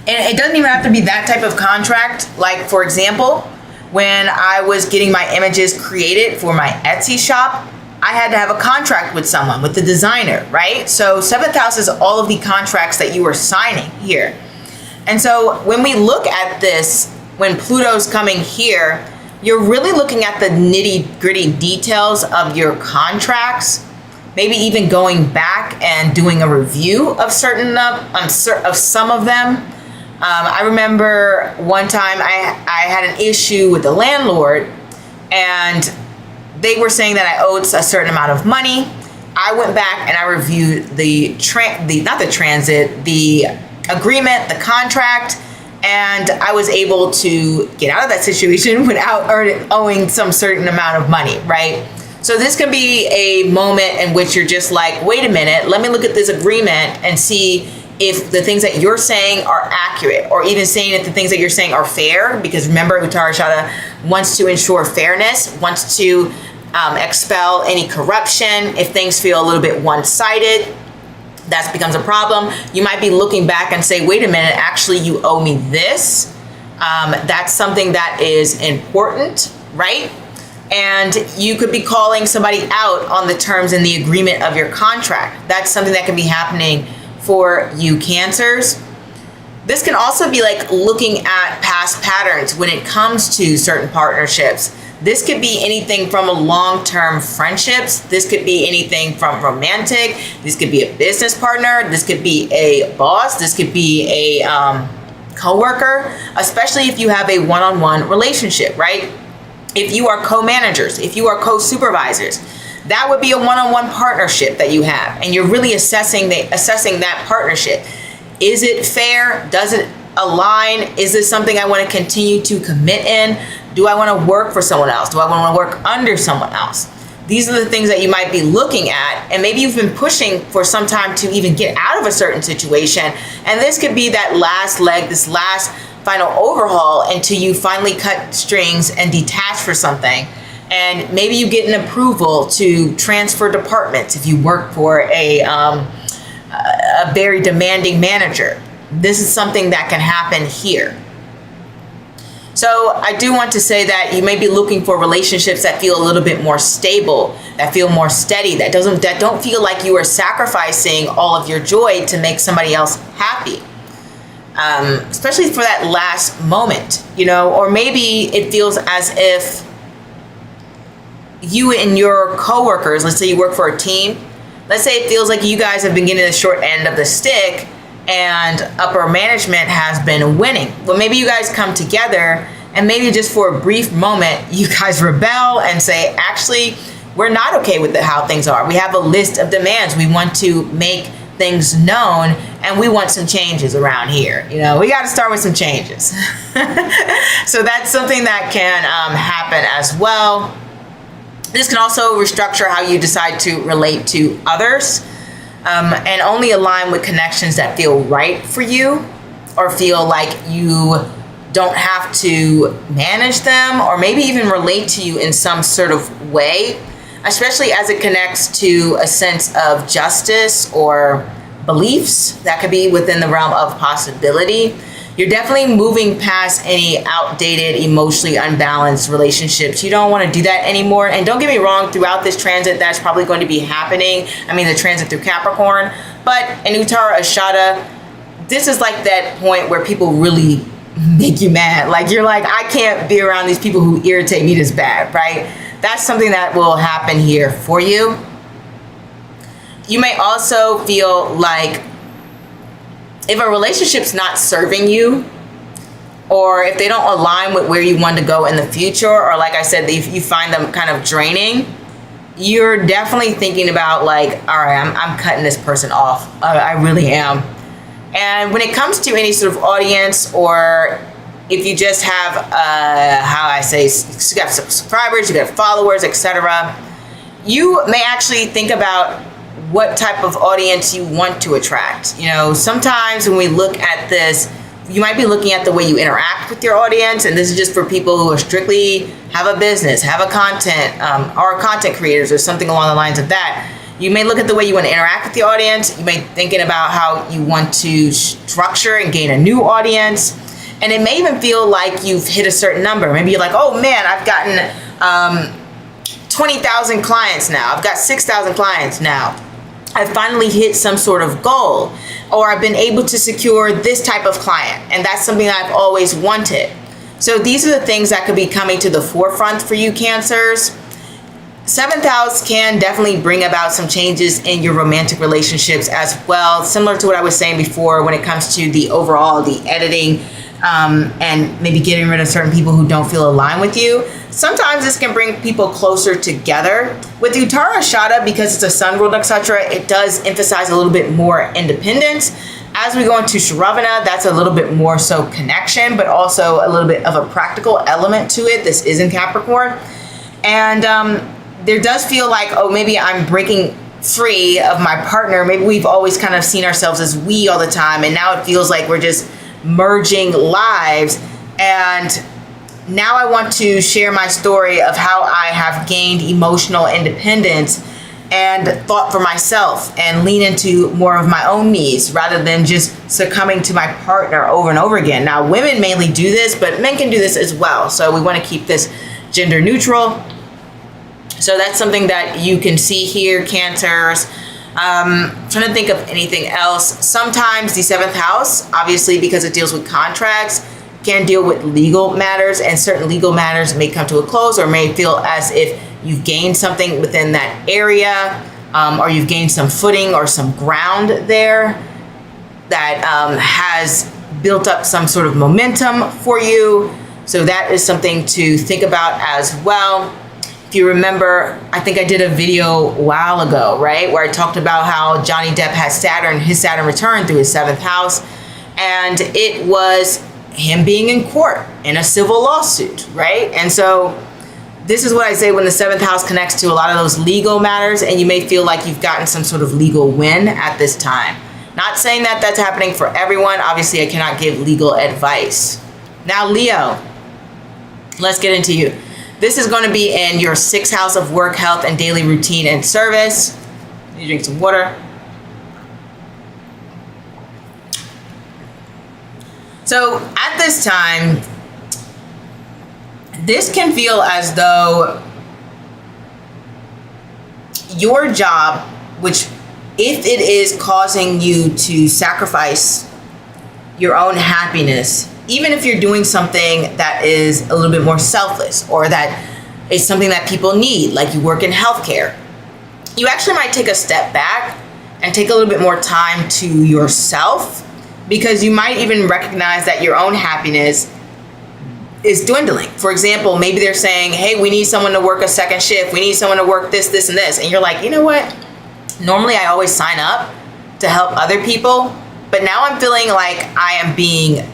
And it doesn't even have to be that type of contract. Like, for example, when I was getting my images created for my Etsy shop, I had to have a contract with someone, with the designer, right? So 7th house is all of the contracts that you are signing here. And so when we look at this, when Pluto's coming here, you're really looking at the nitty-gritty details of your contracts, maybe even going back and doing a review of some of them. I remember one time I had an issue with the landlord, and they were saying that I owed a certain amount of money. I went back and I reviewed the agreement, the contract, and I was able to get out of that situation without owing some certain amount of money, right? So this can be a moment in which you're just like, wait a minute, let me look at this agreement and see if the things that you're saying are accurate, or even saying if the things that you're saying are fair, because remember, Uttara Ashadha wants to ensure fairness, wants to expel any corruption. If things feel a little bit one-sided, that becomes a problem. You might be looking back and say, wait a minute, actually you owe me this. That's something that is important, right? And you could be calling somebody out on the terms in the agreement of your contract. That's something that can be happening for you Cancers. This can also be like looking at past patterns when it comes to certain partnerships. This could be anything from a long-term friendships. This could be anything from romantic. This could be a business partner. This could be a boss. This could be a coworker, especially if you have a one-on-one relationship, right? If you are co-managers, if you are co-supervisors, that would be a one-on-one partnership that you have, and you're really assessing that partnership. Is it fair? Does it align? Is this something I want to continue to commit in? Do I want to work for someone else? Do I want to work under someone else? These are the things that you might be looking at, and maybe you've been pushing for some time to even get out of a certain situation, and this could be that last leg, this last final overhaul until you finally cut strings and detach for something. And maybe you get an approval to transfer departments if you work for a very demanding manager. This is something that can happen here. So I do want to say that you may be looking for relationships that feel a little bit more stable, that feel more steady, that don't feel like you are sacrificing all of your joy to make somebody else happy. Especially for that last moment, or maybe it feels as if you and your coworkers, let's say you work for a team, let's say it feels like you guys have been getting the short end of the stick and upper management has been winning. Well, maybe you guys come together and maybe just for a brief moment, you guys rebel and say, actually, we're not okay with how things are. We have a list of demands. We want to make things known, and we want some changes around here. We got to start with some changes. So that's something that can happen as well. This can also restructure how you decide to relate to others, and only align with connections that feel right for you, or feel like you don't have to manage them, or maybe even relate to you in some sort of way, especially as it connects to a sense of justice or beliefs that could be within the realm of possibility. You're definitely moving past any outdated, emotionally unbalanced relationships. You don't want to do that anymore. And don't get me wrong, throughout this transit, that's probably going to be happening. The transit through Capricorn. But in Uttara Ashadha, this is like that point where people really make you mad. Like, you're like, I can't be around these people who irritate me this bad, right? That's something that will happen here for you. You may also feel like if a relationship's not serving you, or if they don't align with where you want to go in the future, or like I said, if you find them kind of draining, you're definitely thinking about like, all right, I'm cutting this person off. I really am. And when it comes to any sort of audience, or if you just have, you got subscribers, you got followers, etc., you may actually think about what type of audience you want to attract. Sometimes when we look at this, you might be looking at the way you interact with your audience, and this is just for people who are strictly have a business, have a content, are content creators or something along the lines of that. You may look at the way you want to interact with the audience. You may be thinking about how you want to structure and gain a new audience. And it may even feel like you've hit a certain number. Maybe you're like, oh man, I've gotten 20,000 clients now. I've got 6,000 clients now. I finally hit some sort of goal, or I've been able to secure this type of client, and that's something that I've always wanted. So these are the things that could be coming to the forefront for you, Cancers. Seventh house can definitely bring about some changes in your romantic relationships as well, similar to what I was saying before when it comes to the overall, the editing, and maybe getting rid of certain people who don't feel aligned with you. Sometimes this can bring people closer together. With Uttara Ashadha, because it's a sun ruled etc., it does emphasize a little bit more independence. As we go into Shravana, that's a little bit more so connection, but also a little bit of a practical element to it. This is in Capricorn. And there does feel like, oh, maybe I'm breaking free of my partner. Maybe we've always kind of seen ourselves as we all the time, and now it feels like we're just merging lives. And now I want to share my story of how I have gained emotional independence and thought for myself and lean into more of my own needs rather than just succumbing to my partner over and over again. Now, women mainly do this, but men can do this as well. So we want to keep this gender neutral. So that's something that you can see here, Cancers. Trying to think of anything else. Sometimes the seventh house, obviously because it deals with contracts, can deal with legal matters, and certain legal matters may come to a close or may feel as if you've gained something within that area, or you've gained some footing or some ground there that has built up some sort of momentum for you. So that is something to think about as well. If you remember, I think I did a video a while ago, right, where I talked about how Johnny Depp has Saturn, his Saturn return through his seventh house, and it was him being in court in a civil lawsuit, right? And so this is what I say when the seventh house connects to a lot of those legal matters, and you may feel like you've gotten some sort of legal win at this time. Not saying that that's happening for everyone. Obviously, I cannot give legal advice. Now, Leo, let's get into you. This is going to be in your sixth house of work, health, and daily routine and service. You drink some water. So at this time, this can feel as though your job, which if it is causing you to sacrifice your own happiness, even if you're doing something that is a little bit more selfless or that is something that people need, like you work in healthcare, you actually might take a step back and take a little bit more time to yourself, because you might even recognize that your own happiness is dwindling. For example, maybe they're saying, hey, we need someone to work a second shift. We need someone to work this, this, and this. And you're like, you know what? Normally I always sign up to help other people, but now I'm feeling like I am being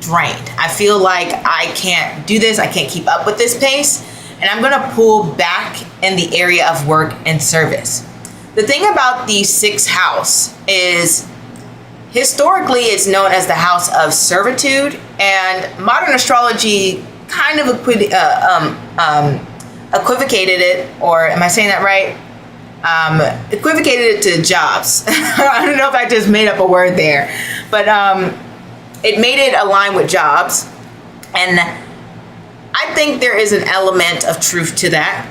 drained. I feel like I can't do this. I can't keep up with this pace. And I'm going to pull back in the area of work and service. The thing about the sixth house is historically it's known as the house of servitude, and modern astrology kind of equivocated it, or am I saying that right? Equivocated it to jobs. I don't know if I just made up a word there, but it made it align with jobs. And I think there is an element of truth to that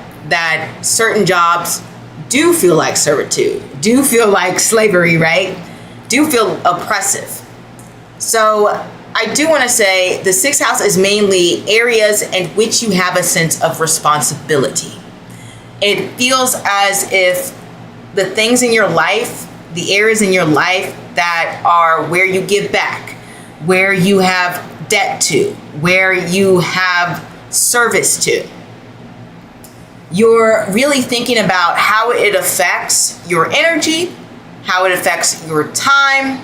certain jobs do feel like servitude, do feel like slavery, right? Do feel oppressive. So I do want to say the sixth house is mainly areas in which you have a sense of responsibility. It feels as if the things in your life, the areas in your life that are where you give back, where you have debt to, where you have service to, you're really thinking about how it affects your energy, how it affects your time,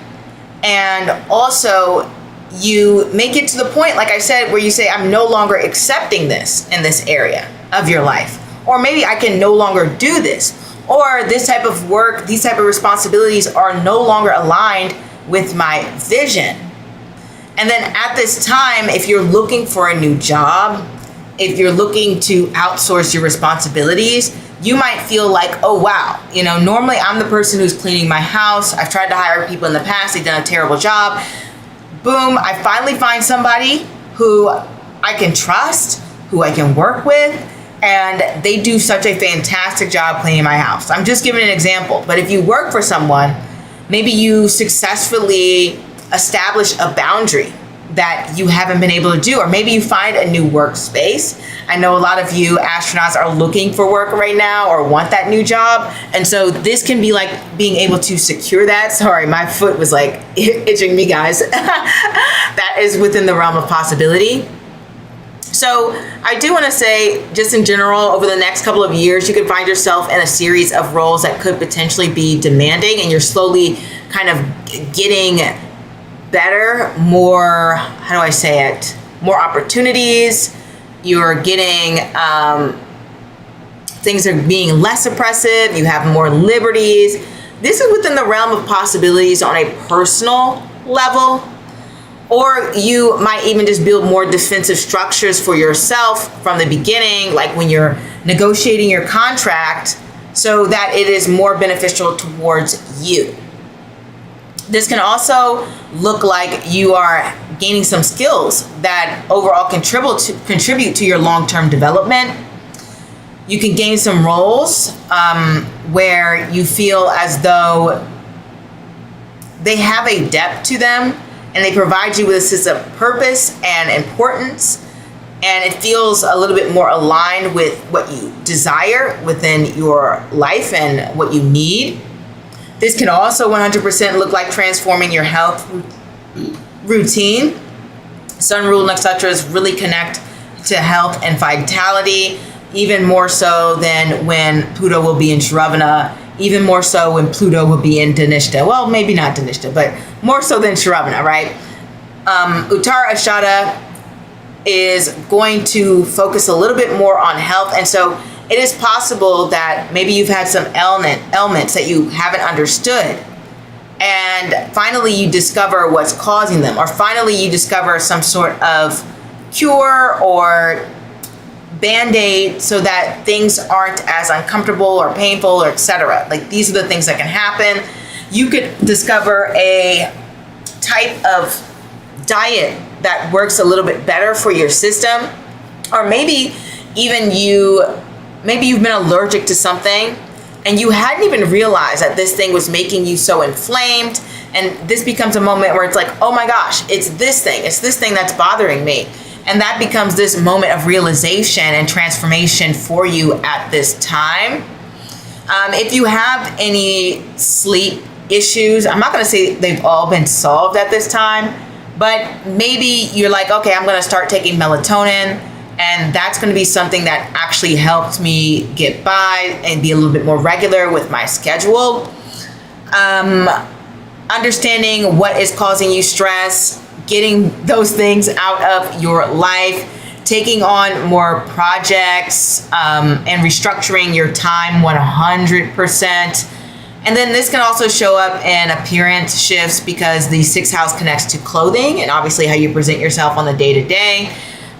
and also you make it to the point, like I said, where you say, I'm no longer accepting this in this area of your life. Or maybe I can no longer do this. Or this type of work, these type of responsibilities are no longer aligned with my vision. And then at this time, if you're looking for a new job, if you're looking to outsource your responsibilities, you might feel like, oh, wow, normally I'm the person who's cleaning my house. I've tried to hire people in the past. They've done a terrible job. Boom, I finally find somebody who I can trust, who I can work with, and they do such a fantastic job cleaning my house. I'm just giving an example. But if you work for someone, maybe you successfully establish a boundary that you haven't been able to do, or maybe you find a new workspace. I know a lot of you astronauts are looking for work right now or want that new job. And so this can be like being able to secure that. Sorry, my foot was like itching me, guys. That is within the realm of possibility. So I do want to say, just in general, over the next couple of years, you could find yourself in a series of roles that could potentially be demanding, and you're slowly kind of getting better, more, how do I say it, more opportunities. You're getting, things are being less oppressive. You have more liberties. This is within the realm of possibilities on a personal level. Or you might even just build more defensive structures for yourself from the beginning, like when you're negotiating your contract, so that it is more beneficial towards you. This can also look like you are gaining some skills that overall contribute to your long-term development. You can gain some roles where you feel as though they have a depth to them, and they provide you with a sense of purpose and importance, and it feels a little bit more aligned with what you desire within your life and what you need. This can also 100% look like transforming your health routine. Sun ruled nakshatras really connect to health and vitality, even more so than when Pluto will be in Shravana, even more so when Pluto will be in Dhanishta. Well, maybe not Dhanishta, but more so than Shravana, right? Uttara Ashadha is going to focus a little bit more on health. And so it is possible that maybe you've had some ailments that you haven't understood. And finally you discover what's causing them, or finally you discover some sort of cure or Band-Aid so that things aren't as uncomfortable or painful or etc. Like, these are the things that can happen. You could discover a type of diet that works a little bit better for your system, or maybe even you've been allergic to something and you hadn't even realized that this thing was making you so inflamed, and this becomes a moment where it's like, oh my gosh, it's this thing that's bothering me. And that becomes this moment of realization and transformation for you at this time. If you have any sleep issues, I'm not going to say they've all been solved at this time, but maybe you're like, okay, I'm going to start taking melatonin, and that's going to be something that actually helps me get by and be a little bit more regular with my schedule. Understanding what is causing you stress, getting those things out of your life, taking on more projects, and restructuring your time 100%. And then this can also show up in appearance shifts, because the 6th house connects to clothing and obviously how you present yourself on the day-to-day.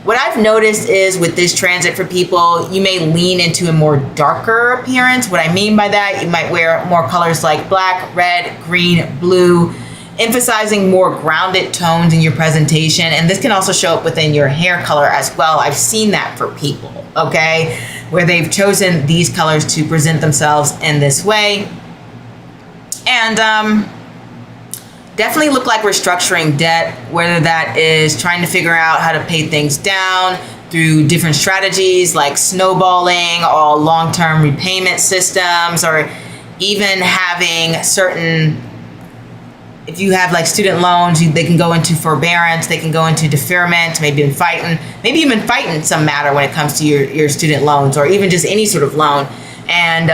What I've noticed is with this transit for people, you may lean into a more darker appearance. What I mean by that, you might wear more colors like black, red, green, blue, emphasizing more grounded tones in your presentation. And this can also show up within your hair color as well. I've seen that for people, okay, where they've chosen these colors to present themselves in this way. And definitely look like restructuring debt, whether that is trying to figure out how to pay things down through different strategies like snowballing or long-term repayment systems, or even having certain, if you have like student loans, they can go into forbearance, they can go into deferment, maybe even fighting some matter when it comes to your student loans, or even just any sort of loan. And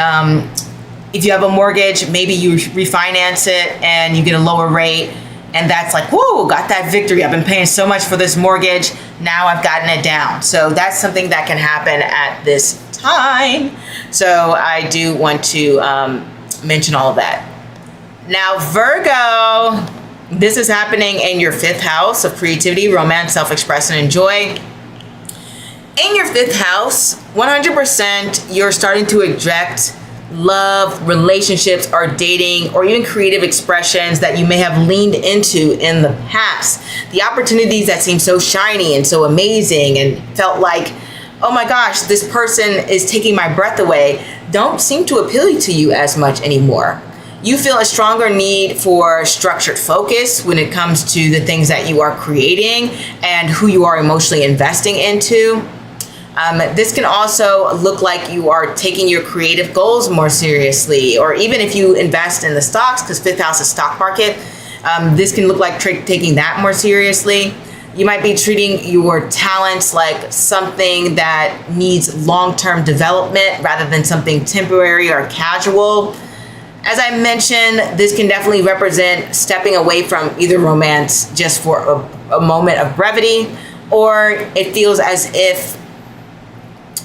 if you have a mortgage, maybe you refinance it and you get a lower rate, and that's like, whoa, got that victory. I've been paying so much for this mortgage, now I've gotten it down. So that's something that can happen at this time. So I do want to mention all of that. Now, Virgo, This is happening in your 5th house of creativity, romance, self-expression, and joy. In your 5th house, 100% you're starting to eject love, relationships, or dating, or even creative expressions that you may have leaned into in the past. The opportunities that seem so shiny and so amazing and felt like, oh my gosh, this person is taking my breath away, don't seem to appeal to you as much anymore. You feel a stronger need for structured focus when it comes to the things that you are creating and who you are emotionally investing into. This can also look like you are taking your creative goals more seriously, or even if you invest in the stocks, because 5th house is stock market, this can look like taking that more seriously. You might be treating your talents like something that needs long-term development rather than something temporary or casual. As I mentioned, this can definitely represent stepping away from either romance just for a moment of brevity, or it feels as if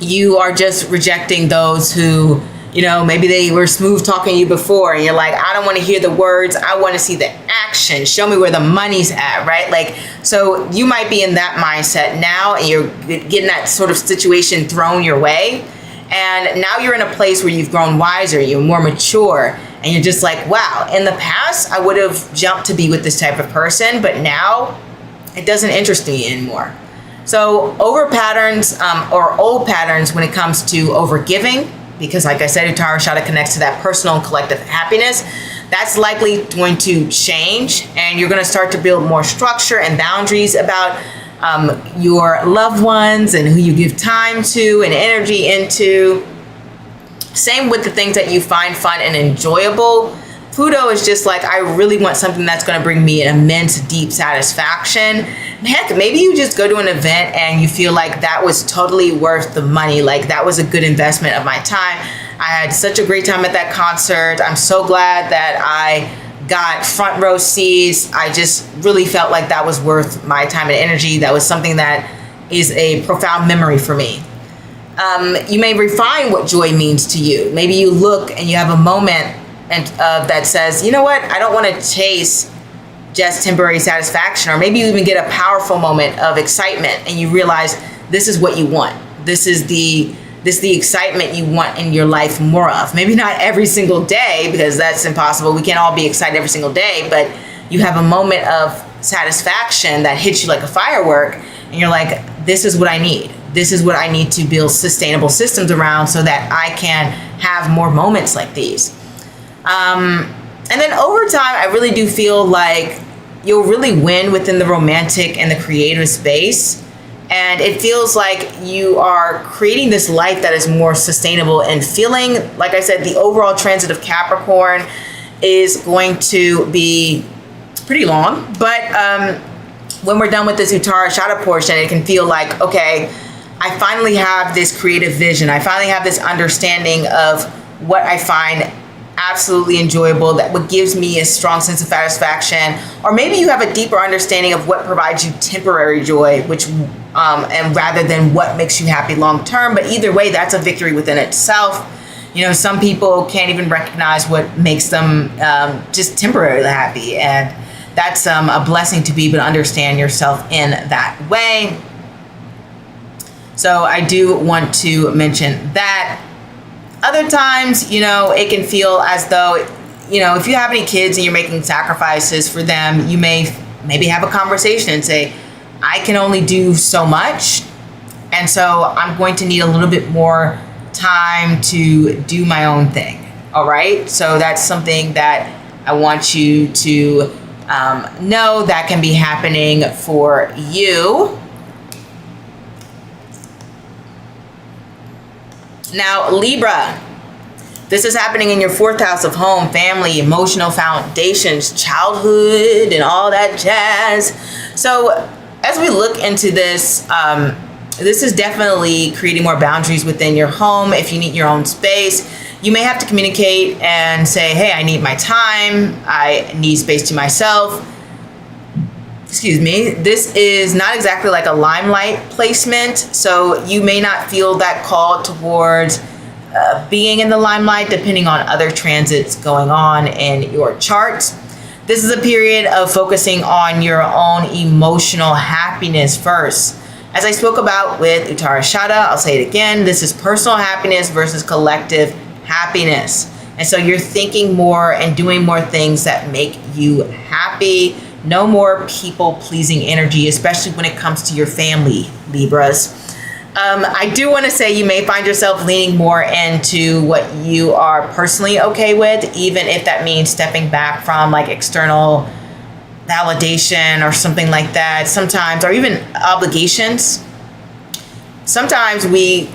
you are just rejecting those who, you know, maybe they were smooth talking you before and you're like, I don't want to hear the words, I want to see the action, show me where the money's at, right? Like, so you might be in that mindset now and you're getting that sort of situation thrown your way. And now you're in a place where you've grown wiser, you're more mature, and you're just like, wow, in the past, I would have jumped to be with this type of person, but now it doesn't interest me anymore. So over patterns or old patterns when it comes to overgiving, because like I said, Uttara Ashadha connects to that personal and collective happiness, that's likely going to change, and you're going to start to build more structure and boundaries about your loved ones and who you give time to and energy into. Same with the things that you find fun and enjoyable. Pluto is just like, I really want something that's going to bring me an immense, deep satisfaction. Heck, maybe you just go to an event and you feel like that was totally worth the money. Like that was a good investment of my time. I had such a great time at that concert. I'm so glad that I got front row seats. I just really felt like that was worth my time and energy. That was something that is a profound memory for me. You may refine what joy means to you. Maybe you look and you have a moment that says, you know what, I don't want to chase just temporary satisfaction. Or maybe you even get a powerful moment of excitement and you realize this is what you want. This is the excitement you want in your life more of. Maybe not every single day, because that's impossible. We can't all be excited every single day, but you have a moment of satisfaction that hits you like a firework and you're like, this is what I need. This is what I need to build sustainable systems around so that I can have more moments like these. And then over time, I really do feel like you'll really win within the romantic and the creative space. And it feels like you are creating this life that is more sustainable and feeling, like I said, the overall transit of Capricorn is going to be pretty long. But when we're done with this Uttara Ashadha portion, it can feel like, okay, I finally have this creative vision. I finally have this understanding of what I find absolutely enjoyable, that what gives me a strong sense of satisfaction. Or maybe you have a deeper understanding of what provides you temporary joy, which and rather than what makes you happy long term. But either way, that's a victory within itself. You know, some people can't even recognize what makes them just temporarily happy, and that's a blessing to be able to understand yourself in that way. So I do want to mention that. Other times, you know, it can feel as though, you know, if you have any kids and you're making sacrifices for them, you may maybe have a conversation and say, I can only do so much, and so I'm going to need a little bit more time to do my own thing. All right. So that's something that I want you to know that can be happening for you. Now, Libra, this is happening in your 4th house of home, family, emotional foundations, childhood, and all that jazz. So as we look into this, this is definitely creating more boundaries within your home. If you need your own space, you may have to communicate and say, hey, I need my time. I need space to myself. Excuse me. This is not exactly like a limelight placement. So you may not feel that call towards being in the limelight, depending on other transits going on in your charts. This is a period of focusing on your own emotional happiness first. As I spoke about with Uttara Ashadha, I'll say it again, this is personal happiness versus collective happiness. And so you're thinking more and doing more things that make you happy. No more people-pleasing energy, especially when it comes to your family, Libras. I do want to say you may find yourself leaning more into what you are personally okay with, even if that means stepping back from like external validation or something like that sometimes, or even obligations. Sometimes we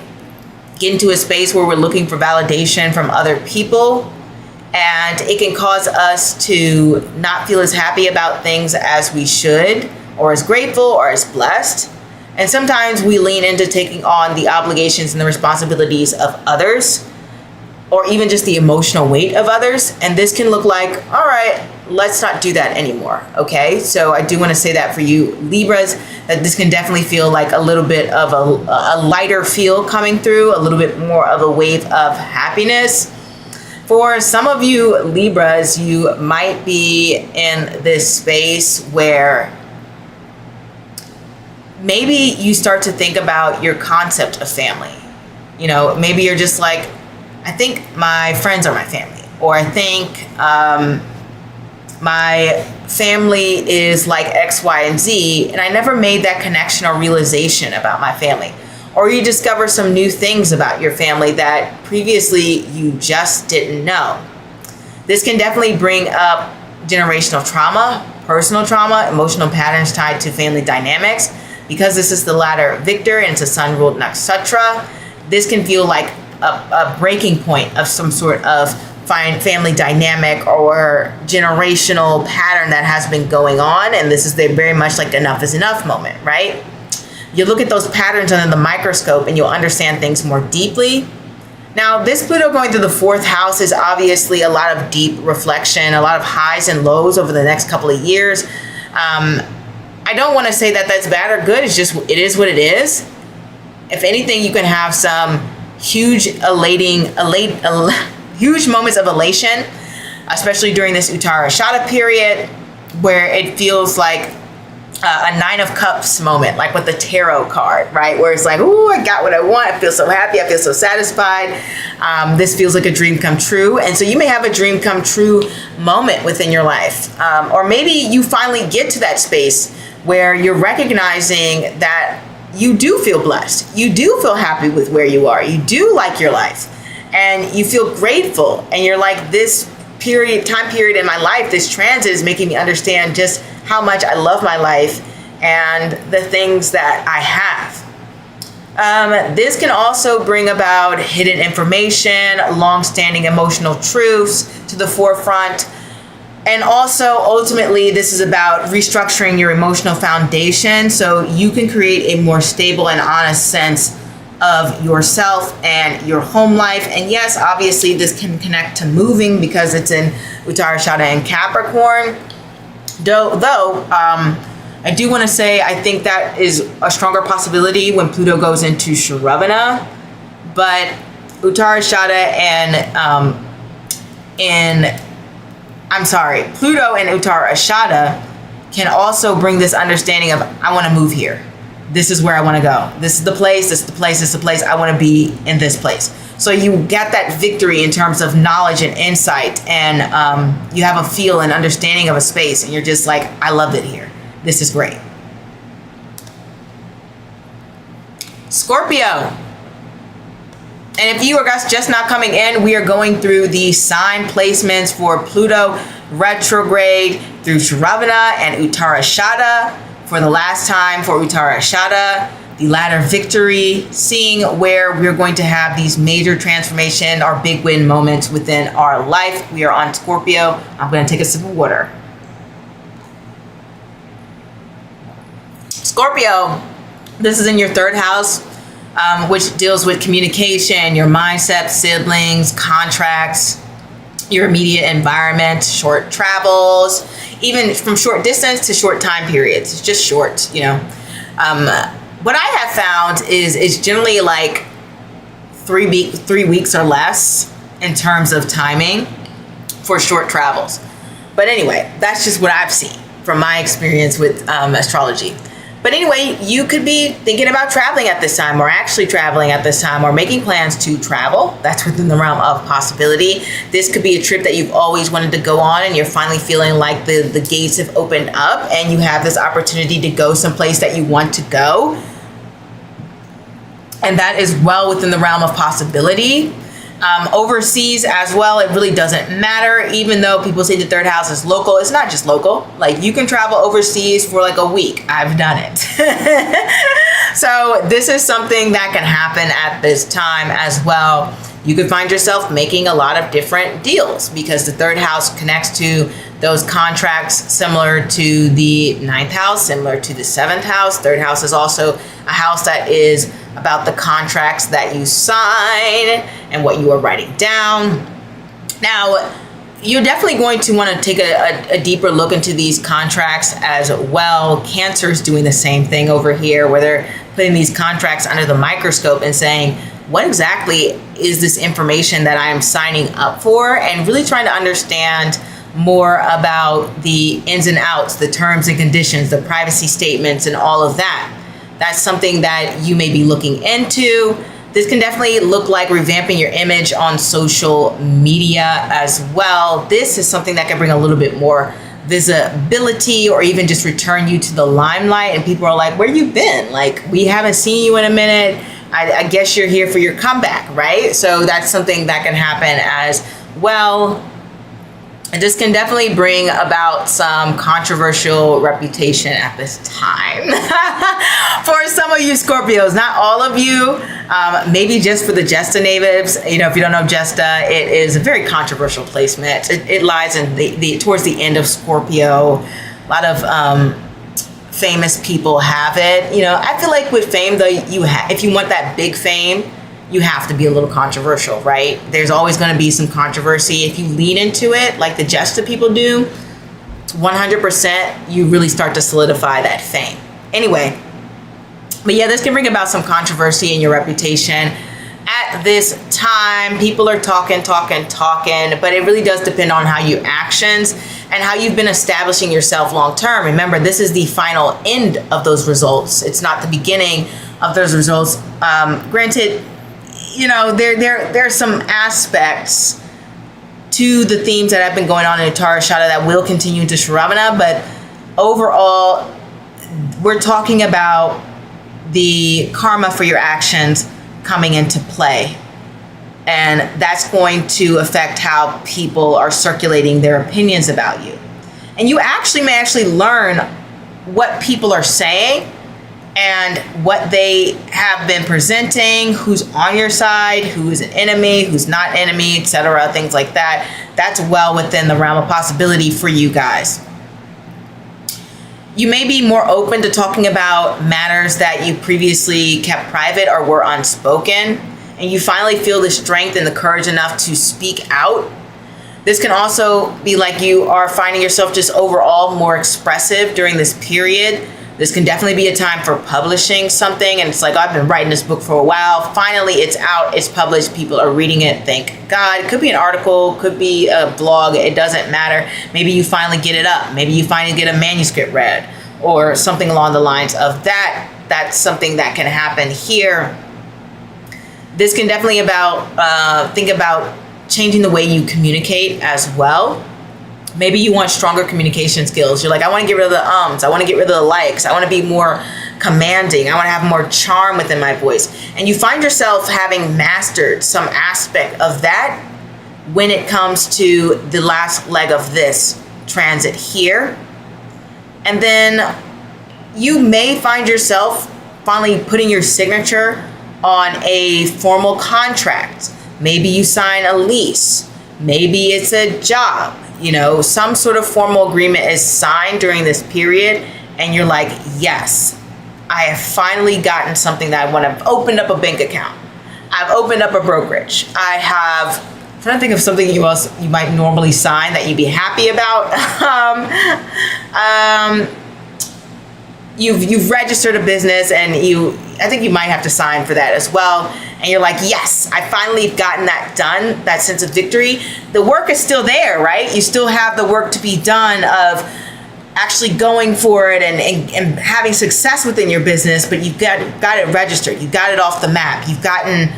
get into a space where we're looking for validation from other people, and it can cause us to not feel as happy about things as we should, or as grateful, or as blessed. And sometimes we lean into taking on the obligations and the responsibilities of others, or even just the emotional weight of others. And this can look like, all right, let's not do that anymore, okay? So I do want to say that for you Libras, that this can definitely feel like a little bit of a lighter feel coming through, a little bit more of a wave of happiness. For some of you Libras, you might be in this space where maybe you start to think about your concept of family. You know, maybe you're just like, I think my friends are my family, or I think my family is like X, Y, and Z, and I never made that connection or realization about my family. Or you discover some new things about your family that previously you just didn't know. This can definitely bring up generational trauma, personal trauma, emotional patterns tied to family dynamics. Because this is the ladder Victor and it's a sun-ruled nakshatra, this can feel like a breaking point of some sort of family dynamic or generational pattern that has been going on. And this is very much like enough is enough moment, right? You look at those patterns under the microscope and you'll understand things more deeply. Now, this Pluto going through the 4th house is obviously a lot of deep reflection, a lot of highs and lows over the next couple of years. I don't want to say that that's bad or good. It's just, it is what it is. If anything, you can have some huge huge moments of elation, especially during this Uttara Ashadha period, where it feels like a 9 of Cups moment, like with the tarot card, right? Where it's like, ooh, I got what I want. I feel so happy. I feel so satisfied. This feels like a dream come true. And so you may have a dream come true moment within your life. Or maybe you finally get to that space where you're recognizing that you do feel blessed. You do feel happy with where you are. You do like your life. And you feel grateful. And you're like, this time period in my life, this transit is making me understand just how much I love my life and the things that I have. This can also bring about hidden information, long-standing emotional truths to the forefront. And also, ultimately, this is about restructuring your emotional foundation so you can create a more stable and honest sense of yourself and your home life. And yes, obviously, this can connect to moving because it's in Uttara Ashadha and Capricorn. Though, I do want to say I think that is a stronger possibility when Pluto goes into Shravana. But Uttara Ashadha Pluto and Uttara Ashadha can also bring this understanding of, I want to move here. This is where I want to go. This is the place, this is the place, this is the place. I want to be in this place. So you get that victory in terms of knowledge and insight, and you have a feel and understanding of a space, and you're just like, I love it here. This is great. Scorpio. And if you are just not coming in, we are going through the sign placements for Pluto Retrograde through Shravana and Uttara Ashadha. For the last time for Uttara Ashadha, the ladder victory, seeing where we're going to have these major transformation or big win moments within our life. We are on Scorpio. I'm going to take a sip of water. Scorpio, this is in your 3rd house, which deals with communication, your mindset, siblings, contracts, your immediate environment, short travels, even from short distance to short time periods. It's just short, you know. What I have found is it's generally like 3 weeks or less in terms of timing for short travels. But anyway, that's just what I've seen from my experience with astrology. But anyway, you could be thinking about traveling at this time, or actually traveling at this time, or making plans to travel. That's within the realm of possibility. This could be a trip that you've always wanted to go on, and you're finally feeling like the gates have opened up, and you have this opportunity to go someplace that you want to go. And that is well within the realm of possibility. Overseas as well, it really doesn't matter. Even though people say the third house is local, it's not just local. Like, you can travel overseas for like a week. I've done it. So this is something that can happen at this time as well. You could find yourself making a lot of different deals, because the third house connects to those contracts similar to the ninth house, similar to the seventh house. Third house is also a house that is about the contracts that you sign and what you are writing down. Now, you're definitely going to want to take a deeper look into these contracts as well. Cancer is doing the same thing over here, where they're putting these contracts under the microscope and saying, what exactly is this information that I'm signing up for? And really trying to understand more about the ins and outs, the terms and conditions, the privacy statements, and all of that. That's something that you may be looking into. This can definitely look like revamping your image on social media as well. This is something that can bring a little bit more visibility, or even just return you to the limelight. And people are like, where you been? Like, we haven't seen you in a minute. I guess you're here for your comeback, right? So that's something that can happen as well. And this can definitely bring about some controversial reputation at this time. For some of you Scorpios, not all of you, maybe just for the Jesta natives. You know, if you don't know Jesta, it is a very controversial placement. It lies in towards the end of Scorpio. A lot of famous people have it. You know, I feel like with fame, though, if you want that big fame, you have to be a little controversial, right? There's always going to be some controversy. If you lean into it, like the Jesta people do, 100%, you really start to solidify that fame. Anyway, but yeah, this can bring about some controversy in your reputation. At this time, people are talking, but it really does depend on how you actions and how you've been establishing yourself long term. Remember, this is the final end of those results. It's not the beginning of those results. Granted, you know, there are some aspects to the themes that have been going on in Uttara Ashadha that will continue into Shravana, but overall, we're talking about the karma for your actions coming into play. And that's going to affect how people are circulating their opinions about you. And you may learn what people are saying and what they have been presenting, who's on your side, who is an enemy, who's not enemy, etc., things like that. That's well within the realm of possibility for you guys. You may be more open to talking about matters that you previously kept private or were unspoken, and you finally feel the strength and the courage enough to speak out. This can also be like you are finding yourself just overall more expressive during this period. This can definitely be a time for publishing something, and it's like, oh, I've been writing this book for a while. Finally, it's out, it's published, people are reading it, thank God. It could be an article, could be a blog, it doesn't matter. Maybe you finally get it up. Maybe you finally get a manuscript read or something along the lines of that. That's something that can happen here. This can definitely think about changing the way you communicate as well. Maybe you want stronger communication skills. You're like, I want to get rid of the ums. I want to get rid of the likes. I want to be more commanding. I want to have more charm within my voice. And you find yourself having mastered some aspect of that when it comes to the last leg of this transit here. And then you may find yourself finally putting your signature on a formal contract. Maybe you sign a lease. Maybe it's a job. You know, some sort of formal agreement is signed during this period, and you're like, yes, I have finally gotten something that I want. I've opened up a bank account. I've opened up a brokerage. I'm trying to think of something else you might normally sign that you'd be happy about. you've registered a business, and I think you might have to sign for that as well. And you're like, yes, I finally have gotten that done, that sense of victory. The work is still there, right? You still have the work to be done of actually going for it and having success within your business, but you've got it registered. You've got it off the map. You've gotten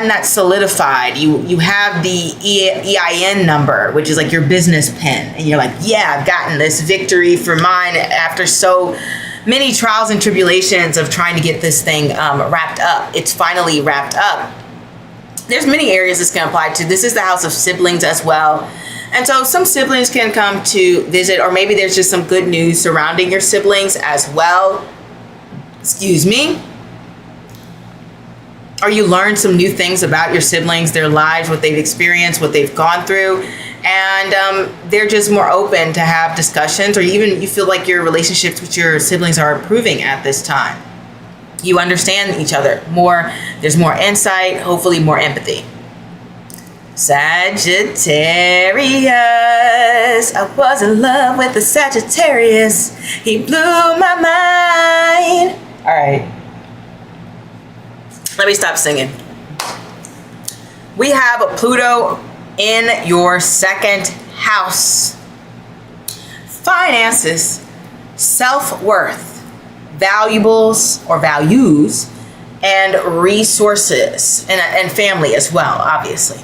that solidified. You have the EIN number, which is like your business PIN. And you're like, yeah, I've gotten this victory for mine after so many trials and tribulations of trying to get this thing wrapped up. It's finally wrapped up. There's many areas this can apply to. This is the house of siblings as well. And so some siblings can come to visit, or maybe there's just some good news surrounding your siblings as well. Excuse me. Or you learn some new things about your siblings, their lives, what they've experienced, what they've gone through. And they're just more open to have discussions, or even you feel like your relationships with your siblings are improving at this time. You understand each other more. There's more insight, hopefully more empathy. Sagittarius. I was in love with the Sagittarius. He blew my mind. All right. Let me stop singing. We have Pluto in your second house. Finances, self-worth, valuables or values, and resources, and family as well, obviously.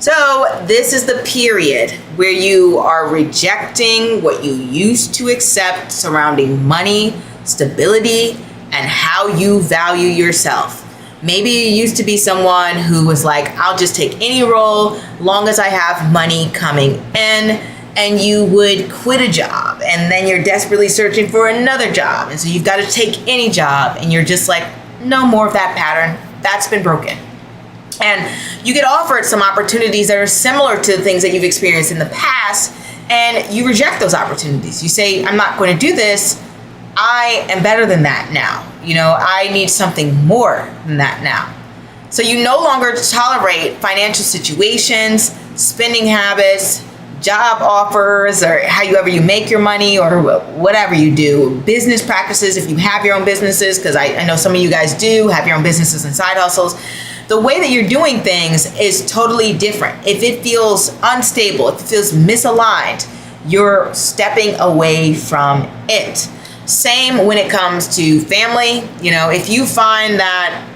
So this is the period where you are rejecting what you used to accept surrounding money, stability, and how you value yourself. Maybe you used to be someone who was like, I'll just take any role long as I have money coming in, and you would quit a job, and then you're desperately searching for another job, and so you've got to take any job, and you're just like, no more of that pattern. That's been broken. And you get offered some opportunities that are similar to the things that you've experienced in the past, and you reject those opportunities. You say, I'm not going to do this. I am better than that now. I need something more than that now. So you no longer tolerate financial situations, spending habits, job offers, or however you make your money, or whatever you do, business practices, if you have your own businesses, because I know some of you guys do have your own businesses and side hustles. The way that you're doing things is totally different. If it feels unstable, if it feels misaligned, you're stepping away from it. Same when it comes to family. If you find that,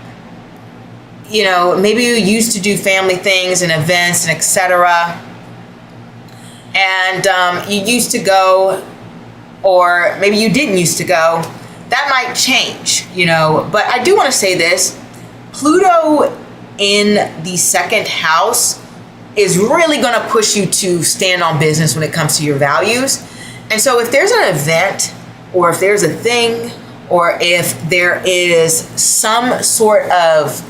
maybe you used to do family things and events and etc., and you used to go, or maybe you didn't used to go, that might change, But I do want to say this. Pluto in the second house is really going to push you to stand on business when it comes to your values. And so if there's an event, or if there's a thing, or if there is some sort of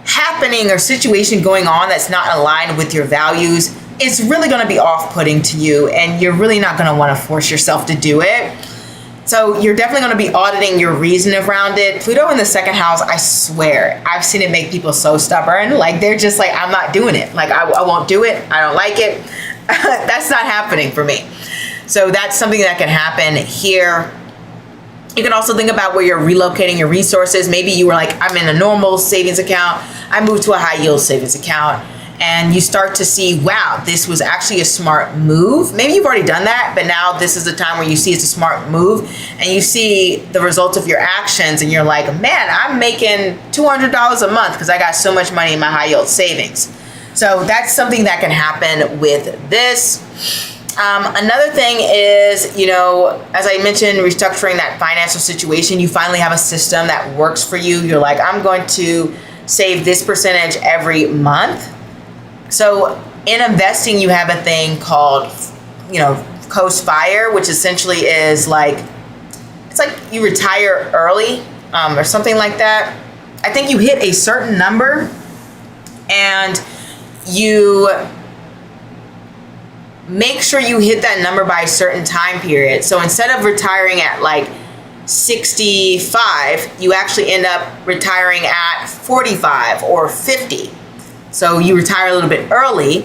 happening or situation going on that's not aligned with your values, it's really going to be off-putting to you, and you're really not going to want to force yourself to do it. So you're definitely going to be auditing your reason around it. Pluto in the second house, I swear, I've seen it make people so stubborn. Like, they're just like, I'm not doing it. Like, I won't do it. I don't like it. That's not happening for me. So that's something that can happen here. You can also think about where you're relocating your resources. Maybe you were like, I'm in a normal savings account. I moved to a high yield savings account. And you start to see, wow, this was actually a smart move. Maybe you've already done that, but now this is the time where you see it's a smart move, and you see the results of your actions, and you're like, man, I'm making $200 a month because I got so much money in my high yield savings. So that's something that can happen with this. Another thing is, as I mentioned, restructuring that financial situation. You finally have a system that works for you. You're like, I'm going to save this percentage every month. So in investing, you have a thing called, Coast Fire, which essentially is like, it's like you retire early, or something like that. I think you hit a certain number and you make sure you hit that number by a certain time period. So instead of retiring at like 65, you actually end up retiring at 45 or 50. So you retire a little bit early,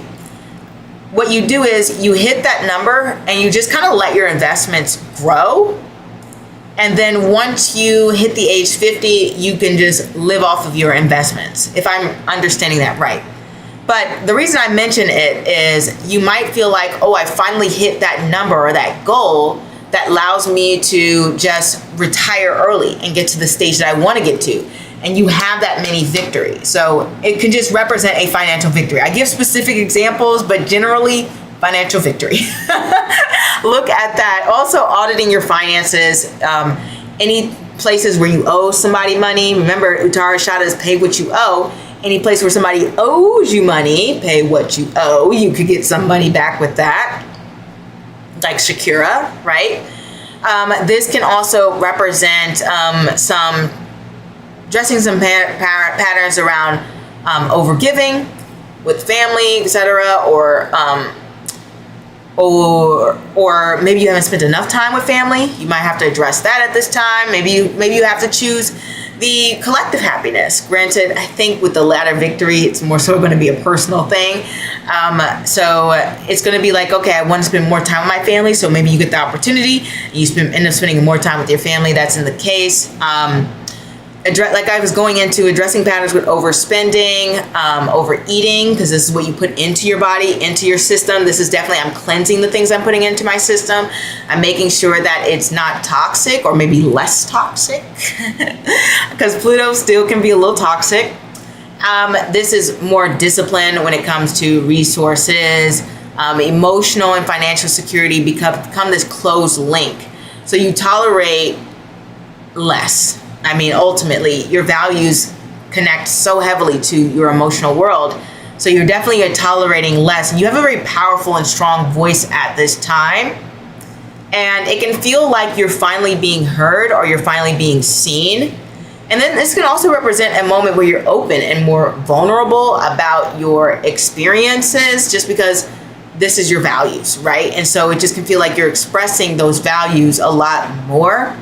what you do is you hit that number and you just kind of let your investments grow. And then once you hit the age 50, you can just live off of your investments, if I'm understanding that right. But the reason I mention it is you might feel like, oh, I finally hit that number or that goal that allows me to just retire early and get to the stage that I want to get to. And you have that mini victory. So it can just represent a financial victory. I give specific examples, but generally financial victory. Look at that. Also auditing your finances. Any places where you owe somebody money. Remember, Uttara Ashadha is pay what you owe. Any place where somebody owes you money, pay what you owe. You could get some money back with that. Like Shakira, right? This can also represent some patterns around overgiving with family, etc., or maybe you haven't spent enough time with family. You might have to address that at this time. Maybe you have to choose the collective happiness. Granted, I think with the latter victory, it's more so going to be a personal thing. So it's going to be like, okay, I want to spend more time with my family. So maybe you get the opportunity and you end up spending more time with your family. That's in the case. Like I was going into addressing patterns with overspending, overeating, because this is what you put into your body, into your system. This is definitely, I'm cleansing the things I'm putting into my system. I'm making sure that it's not toxic or maybe less toxic because Pluto still can be a little toxic. This is more discipline when it comes to resources, emotional and financial security become this closed link. So you tolerate less. I mean, ultimately, your values connect so heavily to your emotional world. So you're definitely tolerating less. You have a very powerful and strong voice at this time. And it can feel like you're finally being heard or you're finally being seen. And then this can also represent a moment where you're open and more vulnerable about your experiences just because this is your values, right? And so it just can feel like you're expressing those values a lot more.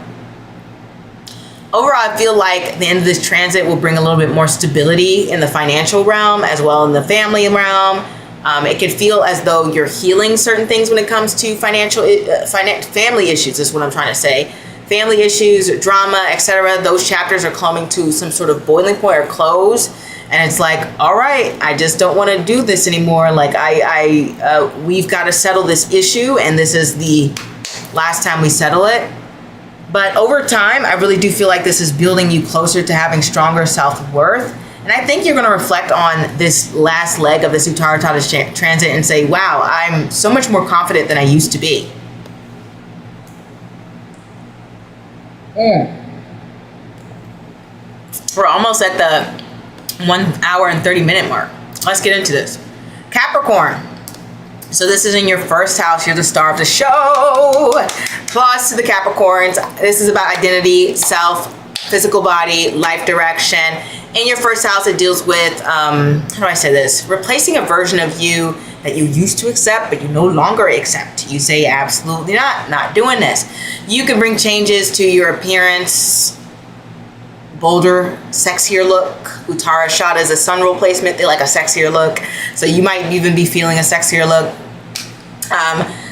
Overall, I feel like the end of this transit will bring a little bit more stability in the financial realm as well in the family realm. It can feel as though you're healing certain things when it comes to family issues is what I'm trying to say. Family issues, drama, etc. Those chapters are coming to some sort of boiling point or close. And it's like, all right, I just don't want to do this anymore. Like we've got to settle this issue. And this is the last time we settle it. But over time, I really do feel like this is building you closer to having stronger self-worth. And I think you're going to reflect on this last leg of this Uttara Ashadha transit and say, wow, I'm so much more confident than I used to be. We're almost at the 1 hour and 30 minute mark. Let's get into this. Capricorn. So this is in your first house. You're the star of the show. Plus to the Capricorns. This is about identity, self, physical body, life direction. In your first house, it deals with, how do I say this? Replacing a version of you that you used to accept, but you no longer accept. You say, absolutely not doing this. You can bring changes to your appearance, bolder, sexier look. Uttara Ashadha is a sun rule placement. They like a sexier look. So you might even be feeling a sexier look.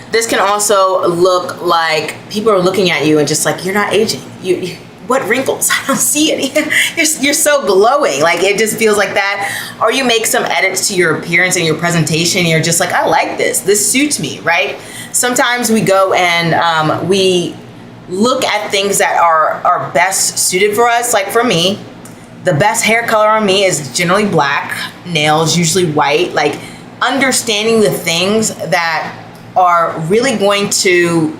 This can also look like people are looking at you and just like, you're not aging. What wrinkles? I don't see any. You're so glowing. Like it just feels like that. Or you make some edits to your appearance and your presentation. And you're just like, I like this. This suits me, right? Sometimes we go and we look at things that are best suited for us. Like for me, the best hair color on me is generally black, nails usually white. Like understanding the things that are really going to,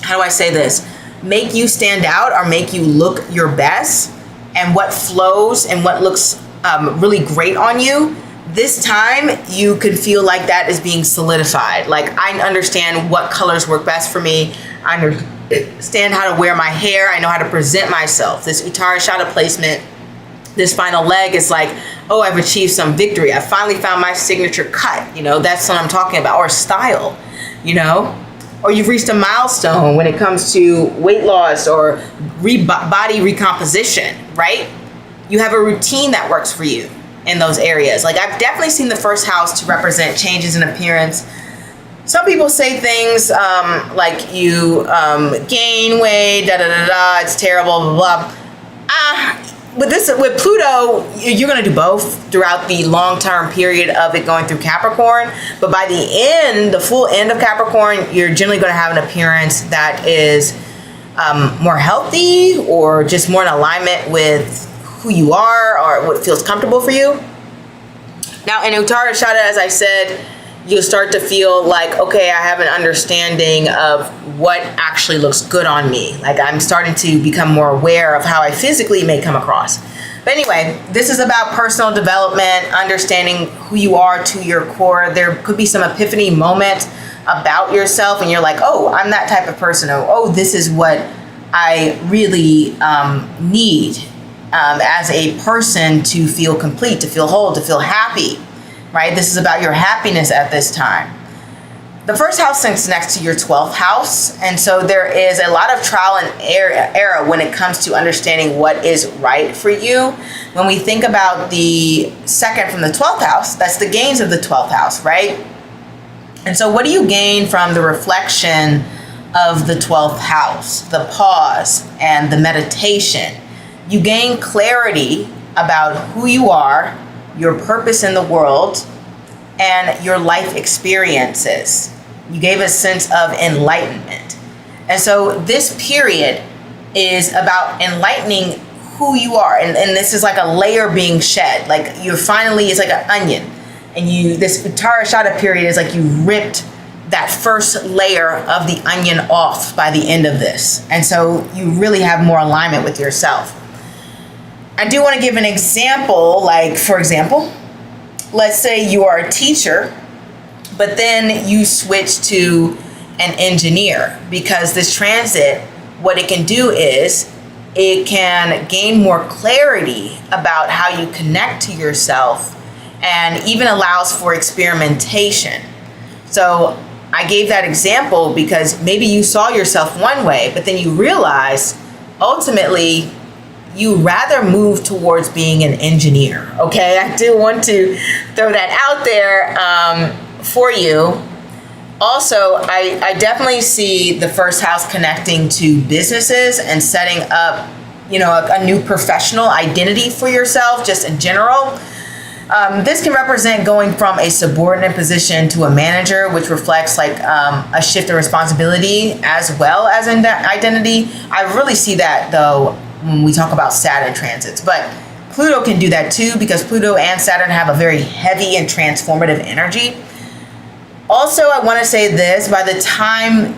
how do I say this, make you stand out or make you look your best, and what flows and what looks really great on you. This time you can feel like that is being solidified. Like I understand what colors work best for me. I understand how to wear my hair. I know how to present myself. This Uttara Ashadha placement, this final leg is like, oh, I've achieved some victory. I finally found my signature cut. You know, that's what I'm talking about. Or style, you know, or you've reached a milestone when it comes to weight loss or body recomposition, right? You have a routine that works for you. in those areas. Like I've definitely seen the first house to represent changes in appearance. Some people say things like you gain weight, da da da da, it's terrible, blah blah. With Pluto, you're going to do both throughout the long-term period of it going through Capricorn. But by the end, the full end of Capricorn, you're generally going to have an appearance that is more healthy or just more in alignment with who you are or what feels comfortable for you. Now, in Uttara Ashadha, as I said, you'll start to feel like, okay, I have an understanding of what actually looks good on me. Like I'm starting to become more aware of how I physically may come across. But anyway, this is about personal development, understanding who you are to your core. There could be some epiphany moment about yourself and you're like, oh, I'm that type of person. Oh, this is what I really need as a person to feel complete, to feel whole, to feel happy. Right? This is about your happiness at this time. The first house sits next to your 12th house. And so there is a lot of trial and error when it comes to understanding what is right for you. When we think about the second from the 12th house, that's the gains of the 12th house, right? And so what do you gain from the reflection of the 12th house, the pause and the meditation? You gain clarity about who you are, your purpose in the world, and your life experiences. You gave a sense of enlightenment. And so this period is about enlightening who you are. And this is like a layer being shed. Like you're finally, it's like an onion. And this Uttara Ashadha period is like you ripped that first layer of the onion off by the end of this. And so you really have more alignment with yourself. I do want to give an example, like for example, let's say you are a teacher, but then you switch to an engineer, because this transit, what it can do is it can gain more clarity about how you connect to yourself and even allows for experimentation. So I gave that example because maybe you saw yourself one way, but then you realize ultimately you rather move towards being an engineer. Okay, I do want to throw that out there for you. Also, I definitely see the first house connecting to businesses and setting up, a new professional identity for yourself, just in general. This can represent going from a subordinate position to a manager, which reflects like a shift in responsibility as well as in identity. I really see that though when we talk about Saturn transits, but Pluto can do that too, because Pluto and Saturn have a very heavy and transformative energy. Also, I want to say this, by the time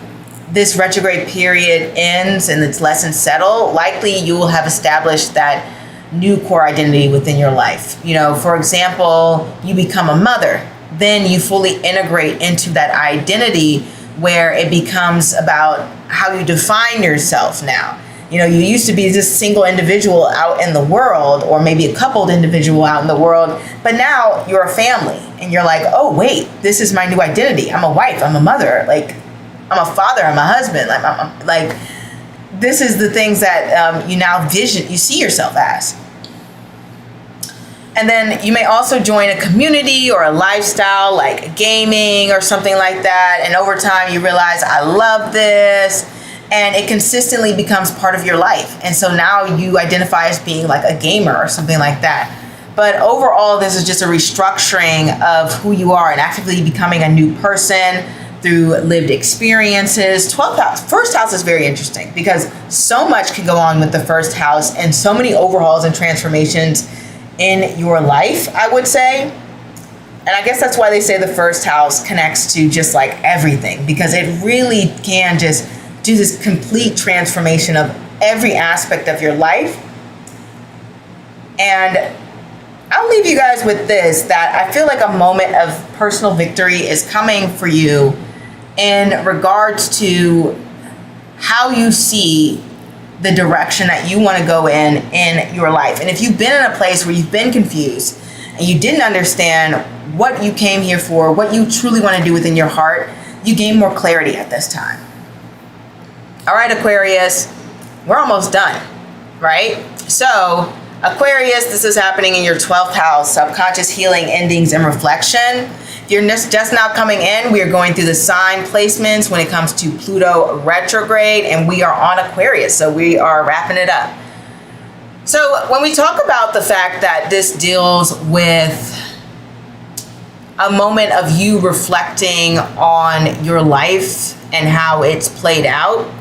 this retrograde period ends and its lessons settle, likely you will have established that new core identity within your life. For example, you become a mother, then you fully integrate into that identity where it becomes about how you define yourself now. You used to be this single individual out in the world, or maybe a coupled individual out in the world, but now you're a family and you're like, oh wait, this is my new identity. I'm a wife, I'm a mother, like I'm a father, I'm a husband, like this is the things that you see yourself as. And then you may also join a community or a lifestyle like gaming or something like that. And over time you realize, I love this. And it consistently becomes part of your life. And so now you identify as being like a gamer or something like that. But overall, this is just a restructuring of who you are and actively becoming a new person through lived experiences. 12th house, first house is very interesting because so much can go on with the first house and so many overhauls and transformations in your life, I would say. And I guess that's why they say the first house connects to just like everything, because it really can just do this complete transformation of every aspect of your life. And I'll leave you guys with this, that I feel like a moment of personal victory is coming for you in regards to how you see the direction that you want to go in your life. And if you've been in a place where you've been confused and you didn't understand what you came here for, what you truly want to do within your heart, you gain more clarity at this time. All right, Aquarius, we're almost done, right? So Aquarius, this is happening in your 12th house, subconscious healing, endings, and reflection. If you're just now coming in, we are going through the sign placements when it comes to Pluto Retrograde, and we are on Aquarius, so we are wrapping it up. So when we talk about the fact that this deals with a moment of you reflecting on your life and how it's played out,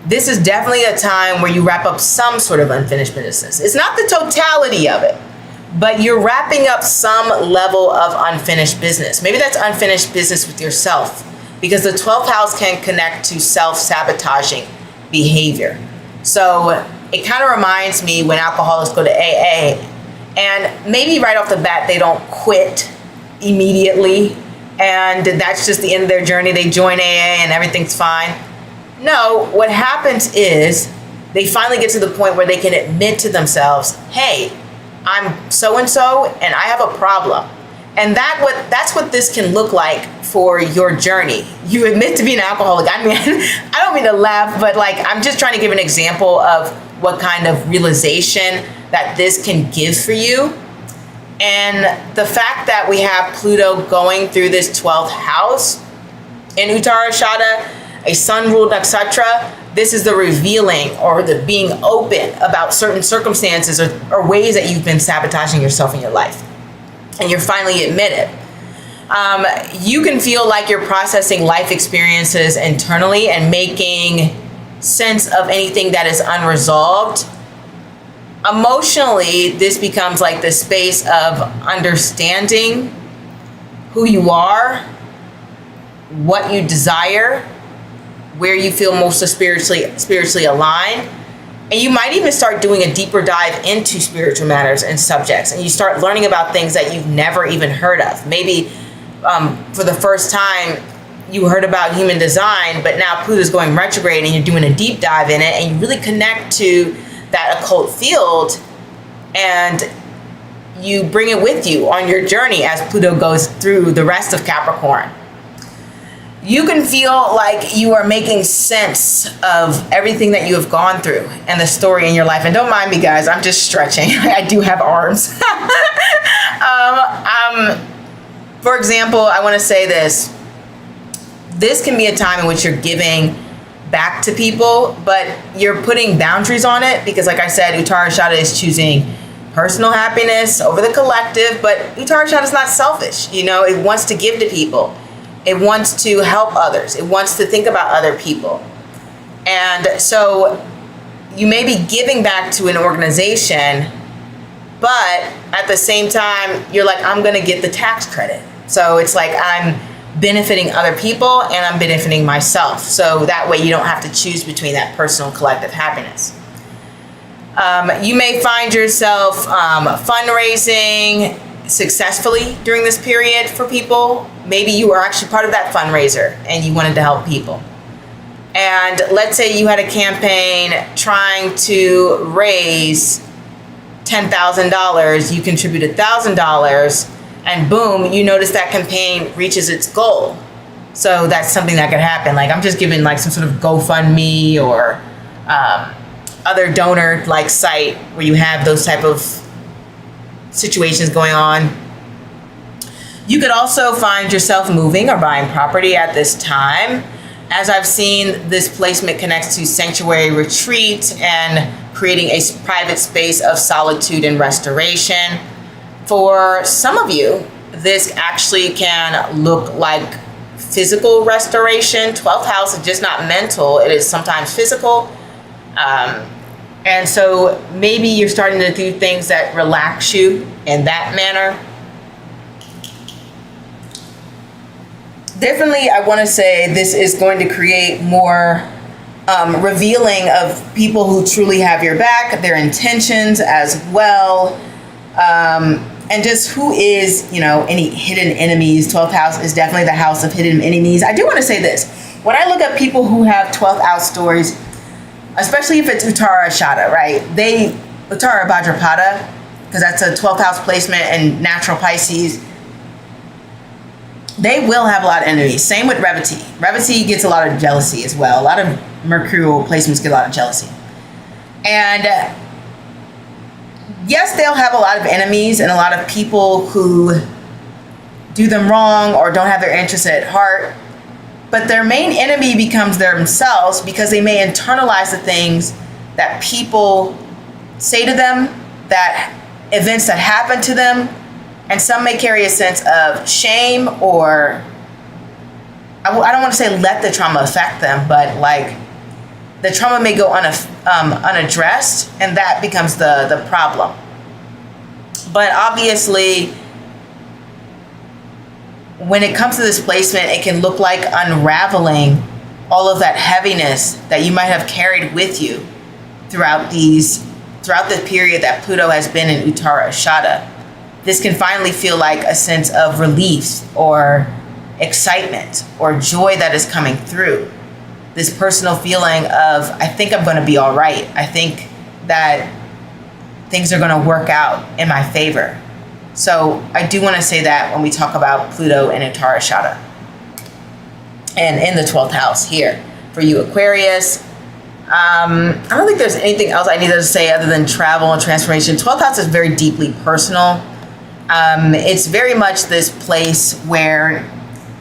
this is definitely a time where you wrap up some sort of unfinished business. It's not the totality of it, but you're wrapping up some level of unfinished business. Maybe that's unfinished business with yourself, because the 12th house can connect to self-sabotaging behavior. So it kind of reminds me when alcoholics go to AA, and maybe right off the bat they don't quit immediately, and that's just the end of their journey. They join AA and everything's fine. No, what happens is they finally get to the point where they can admit to themselves, hey, I'm so-and-so and I have a problem. And that's what this can look like for your journey. You admit to being an alcoholic. I mean, I don't mean to laugh, but like, I'm just trying to give an example of what kind of realization that this can give for you. And the fact that we have Pluto going through this 12th house in Uttara Ashadha, a sun-ruled nakshatra, this is the revealing or the being open about certain circumstances or ways that you've been sabotaging yourself in your life. And you're finally admitted. You can feel like you're processing life experiences internally and making sense of anything that is unresolved. Emotionally, this becomes like the space of understanding who you are, what you desire, where you feel most spiritually aligned. And you might even start doing a deeper dive into spiritual matters and subjects, and you start learning about things that you've never even heard of. Maybe for the first time you heard about human design, but now Pluto's going retrograde and you're doing a deep dive in it, and you really connect to that occult field, and you bring it with you on your journey as Pluto goes through the rest of Capricorn. You can feel like you are making sense of everything that you have gone through and the story in your life. And don't mind me, guys, I'm just stretching. I do have arms. For example, I want to say this. This can be a time in which you're giving back to people, but you're putting boundaries on it because, like I said, Uttara Ashadha is choosing personal happiness over the collective, but Uttara Ashadha is not selfish. You know, it wants to give to people. It wants to help others. It wants to think about other people. And so you may be giving back to an organization, but at the same time, you're like, I'm going to get the tax credit. So it's like I'm benefiting other people and I'm benefiting myself. So that way you don't have to choose between that personal and collective happiness. You may find yourself fundraising successfully during this period for people. Maybe you were actually part of that fundraiser and you wanted to help people. And let's say you had a campaign trying to raise $10,000, you contributed $1,000, and boom, you notice that campaign reaches its goal. So that's something that could happen. Like, I'm just giving like some sort of GoFundMe or other donor like site where you have those type of situations going on. You could also find yourself moving or buying property at this time. As I've seen, this placement connects to sanctuary retreat and creating a private space of solitude and restoration. For some of you, this actually can look like physical restoration. 12th house is just not mental, it is sometimes physical. And so maybe you're starting to do things that relax you in that manner. Definitely, I want to say this is going to create more revealing of people who truly have your back, their intentions as well, and just who is, you know, any hidden enemies. 12th house is definitely the house of hidden enemies. I do want to say this. When I look at people who have 12th house stories, especially if it's Uttara Ashadha, right? Uttara Bhadrapada, because that's a 12th house placement and natural Pisces, they will have a lot of enemies. Same with Revati. Revati gets a lot of jealousy as well. A lot of mercurial placements get a lot of jealousy. And yes, they'll have a lot of enemies and a lot of people who do them wrong or don't have their interests at heart. But their main enemy becomes themselves, because they may internalize the things that people say to them, that events that happen to them. And some may carry a sense of shame, or I don't want to say let the trauma affect them, but like the trauma may go unaddressed, and that becomes the problem. But obviously, when it comes to this placement, it can look like unraveling all of that heaviness that you might have carried with you throughout the period that Pluto has been in Uttara Ashadha. This can finally feel like a sense of relief or excitement or joy that is coming through. This personal feeling of, I think I'm going to be all right. I think that things are going to work out in my favor. So I do want to say that when we talk about Pluto and Uttara Ashadha. And in the 12th house here for you, Aquarius. I don't think there's anything else I needed to say other than travel and transformation. 12th house is very deeply personal. It's very much this place where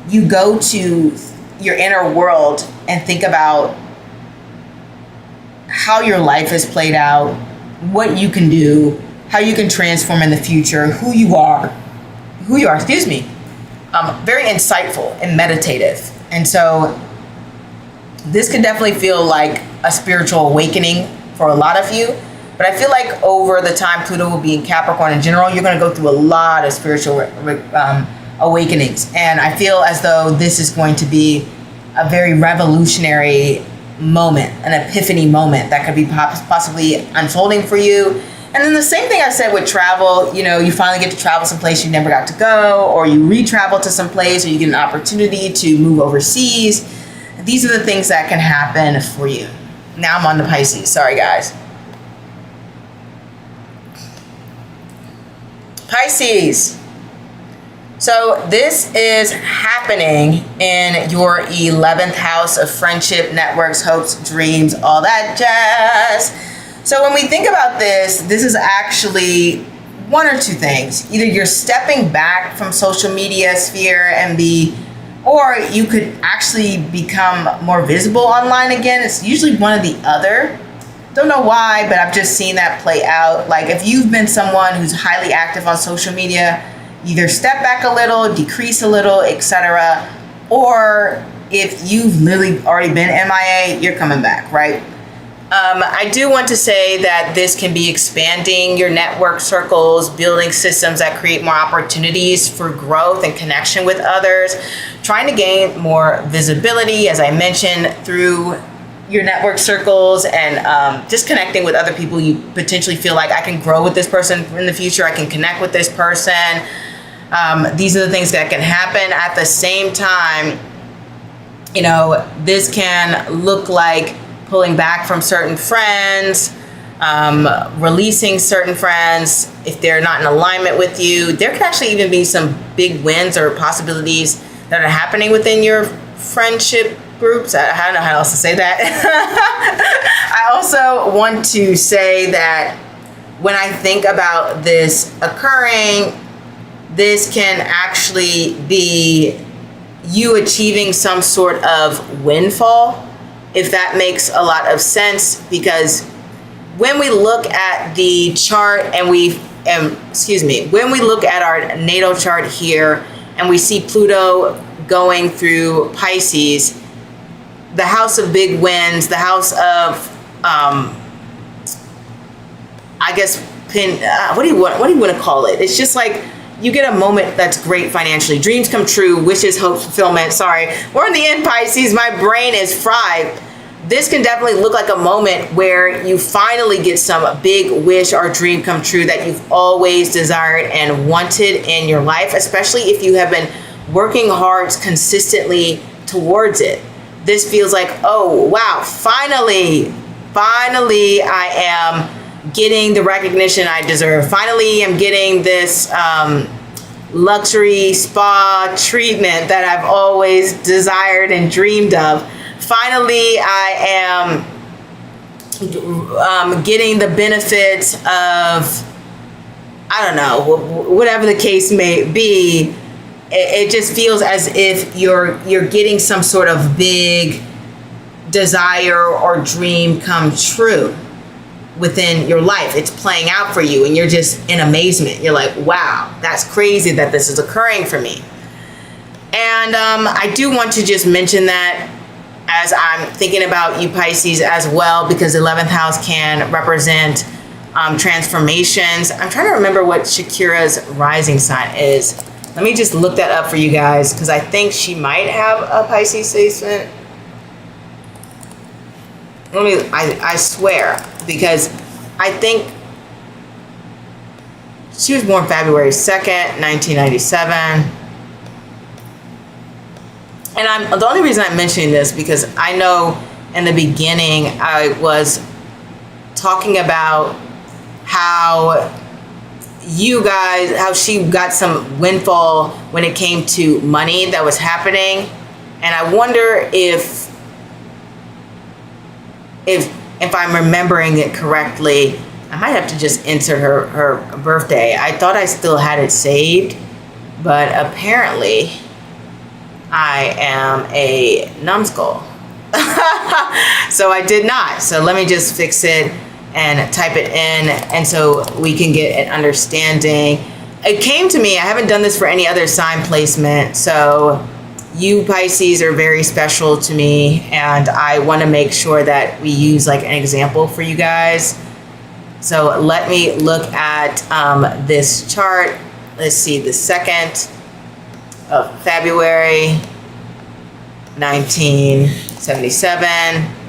you go to your inner world and think about how your life has played out, what you can do, how you can transform in the future, who you are, very insightful and meditative. And so this can definitely feel like a spiritual awakening for a lot of you. But I feel like over the time Pluto will be in Capricorn in general, you're going to go through a lot of spiritual awakenings. And I feel as though this is going to be a very revolutionary moment, an epiphany moment that could be possibly unfolding for you. And then the same thing I said with travel, you finally get to travel someplace you never got to go, or you re-travel to some place, or you get an opportunity to move overseas. These are the things that can happen for you. Now I'm on to Pisces. Sorry, guys. Pisces. So this is happening in your 11th house of friendship, networks, hopes, dreams, all that jazz. So when we think about this is actually one or two things. Either you're stepping back from social media sphere or you could actually become more visible online again. It's usually one or the other. Don't know why, but I've just seen that play out. Like if you've been someone who's highly active on social media, either step back a little, decrease a little, etc. Or if you've literally already been MIA, you're coming back, right? I do want to say that this can be expanding your network circles, building systems that create more opportunities for growth and connection with others, trying to gain more visibility, as I mentioned, through your network circles, and just connecting with other people you potentially feel like I can grow with this person in the future, I can connect with this person. These are the things that can happen. At the same time, this can look like pulling back from certain friends, releasing certain friends if they're not in alignment with you. There can actually even be some big wins or possibilities that are happening within your friendship groups. I don't know how else to say that. I also want to say that when I think about this occurring, this can actually be you achieving some sort of windfall, if that makes a lot of sense, because when we look at the chart and when we look at our natal chart here and we see Pluto going through Pisces, the house of big wins, the house of, what do you want to call it? It's just like you get a moment that's great financially. Dreams come true, wishes, hopes, fulfillment. Sorry, we're in the end, Pisces. My brain is fried. This can definitely look like a moment where you finally get some big wish or dream come true that you've always desired and wanted in your life, especially if you have been working hard consistently towards it. This feels like, oh, wow, finally I am getting the recognition I deserve. Finally, I'm getting this luxury spa treatment that I've always desired and dreamed of. Finally, I am getting the benefits of I don't know, whatever the case may be, it just feels as if you're getting some sort of big desire or dream come true within your life. It's playing out for you and you're just in amazement. You're like, wow, that's crazy that this is occurring for me. And I do want to just mention that as I'm thinking about you Pisces as well, because the 11th house can represent transformations. I'm trying to remember what Shakira's rising sign is. Let me just look that up for you guys, because I think she might have a Pisces placement. I swear, because I think she was born February 2nd, 1997. And the only reason I'm mentioning this, because I know in the beginning I was talking about how she got some windfall when it came to money that was happening. And I wonder if I'm remembering it correctly, I might have to just insert her birthday. I thought I still had it saved, but apparently I am a numbskull. So I did not. So let me just fix it and type it in, and so we can get an understanding. It came to me, I haven't done this for any other sign placement, so you Pisces are very special to me, and I want to make sure that we use like an example for you guys. So let me look at this chart. Let's see, the 2nd of February, 1977.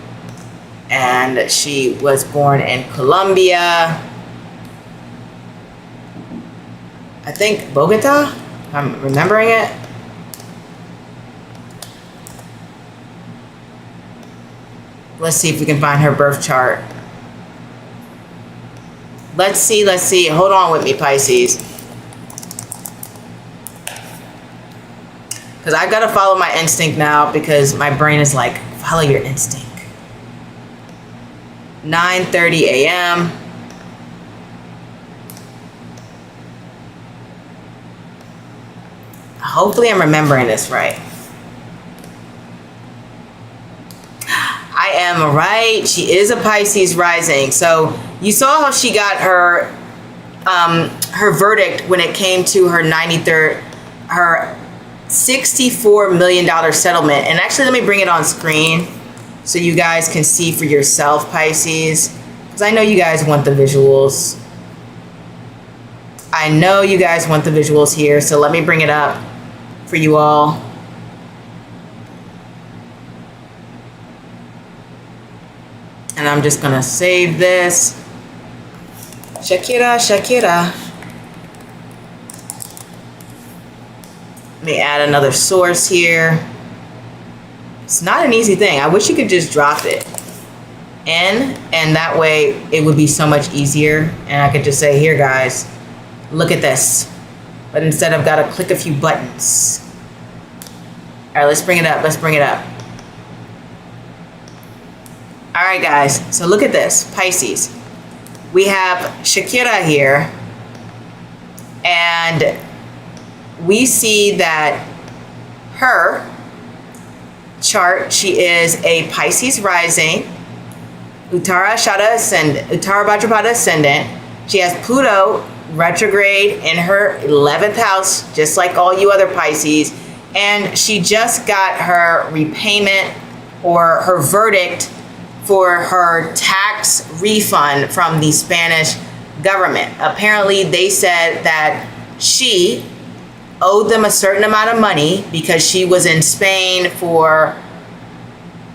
And she was born in Colombia. I think Bogota, if I'm remembering it. Let's see if we can find her birth chart. Let's see. Hold on with me, Pisces. Because I've got to follow my instinct now, because my brain is like, follow your instinct. 9:30 a.m. Hopefully I'm remembering this right. I am right. She is a Pisces rising. So you saw how she got her verdict when it came to her her $64 million settlement. And actually, let me bring it on screen so you guys can see for yourself, Pisces, because I know you guys want the visuals. I know you guys want the visuals here, so let me bring it up for you all. And I'm just gonna save this. Shakira. Let me add another source here. It's not an easy thing. I wish you could just drop it in, and that way it would be so much easier. And I could just say, here guys, look at this. But instead I've got to click a few buttons. All right, let's bring it up. All right, guys. So look at this, Pisces. We have Shakira here, and we see that her chart, she is a Pisces rising, Uttara Ashadha ascendant, Uttara Bhadrapada ascendant. She has Pluto retrograde in her 11th house, just like all you other Pisces. And she just got her repayment, or her verdict, for her tax refund from the Spanish government. Apparently, they said that she owed them a certain amount of money because she was in Spain for,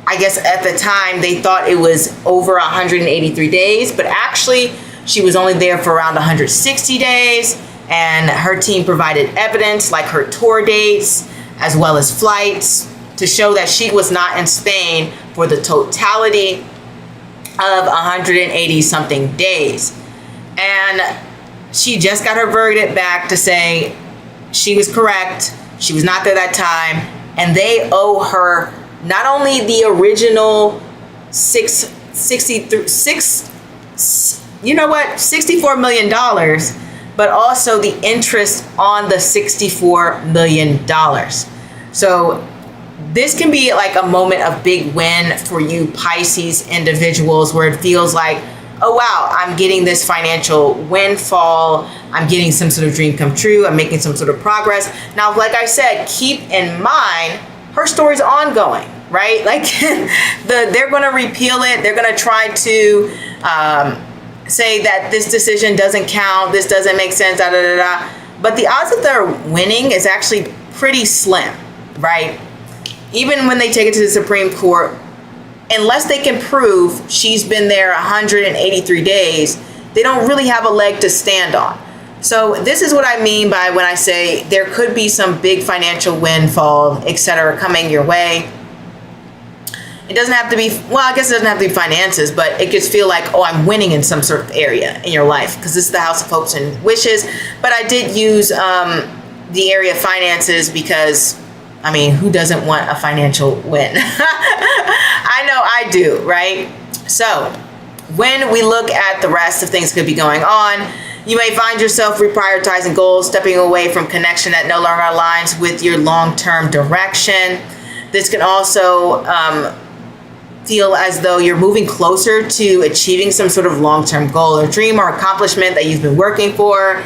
I guess at the time they thought it was over 183 days, but actually she was only there for around 160 days. And her team provided evidence, like her tour dates, as well as flights, to show that she was not in Spain for the totality of 180 something days. And she just got her verdict back to say she was correct. She was not there that time. And they owe her not only the original $64 million, but also the interest on the $64 million. So this can be like a moment of big win for you Pisces individuals, where it feels like, oh wow, I'm getting this financial windfall, I'm getting some sort of dream come true, I'm making some sort of progress. Now, like I said, keep in mind, her story's ongoing, right? Like they're going to repeal it. They're going to try to say that this decision doesn't count, this doesn't make sense, da da da da. But the odds that they're winning is actually pretty slim, right? Even when they take it to the Supreme Court, unless they can prove she's been there 183 days, they don't really have a leg to stand on. So this is what I mean by when I say there could be some big financial windfall, etc., coming your way. It doesn't have to be, well, I guess it doesn't have to be finances, but it could feel like, oh, I'm winning in some sort of area in your life, because this is the house of hopes and wishes. But I did use the area of finances because, I mean, who doesn't want a financial win? I know I do, right? So when we look at the rest of things that could be going on, you may find yourself reprioritizing goals, stepping away from connection that no longer aligns with your long-term direction. This can also feel as though you're moving closer to achieving some sort of long-term goal or dream or accomplishment that you've been working for.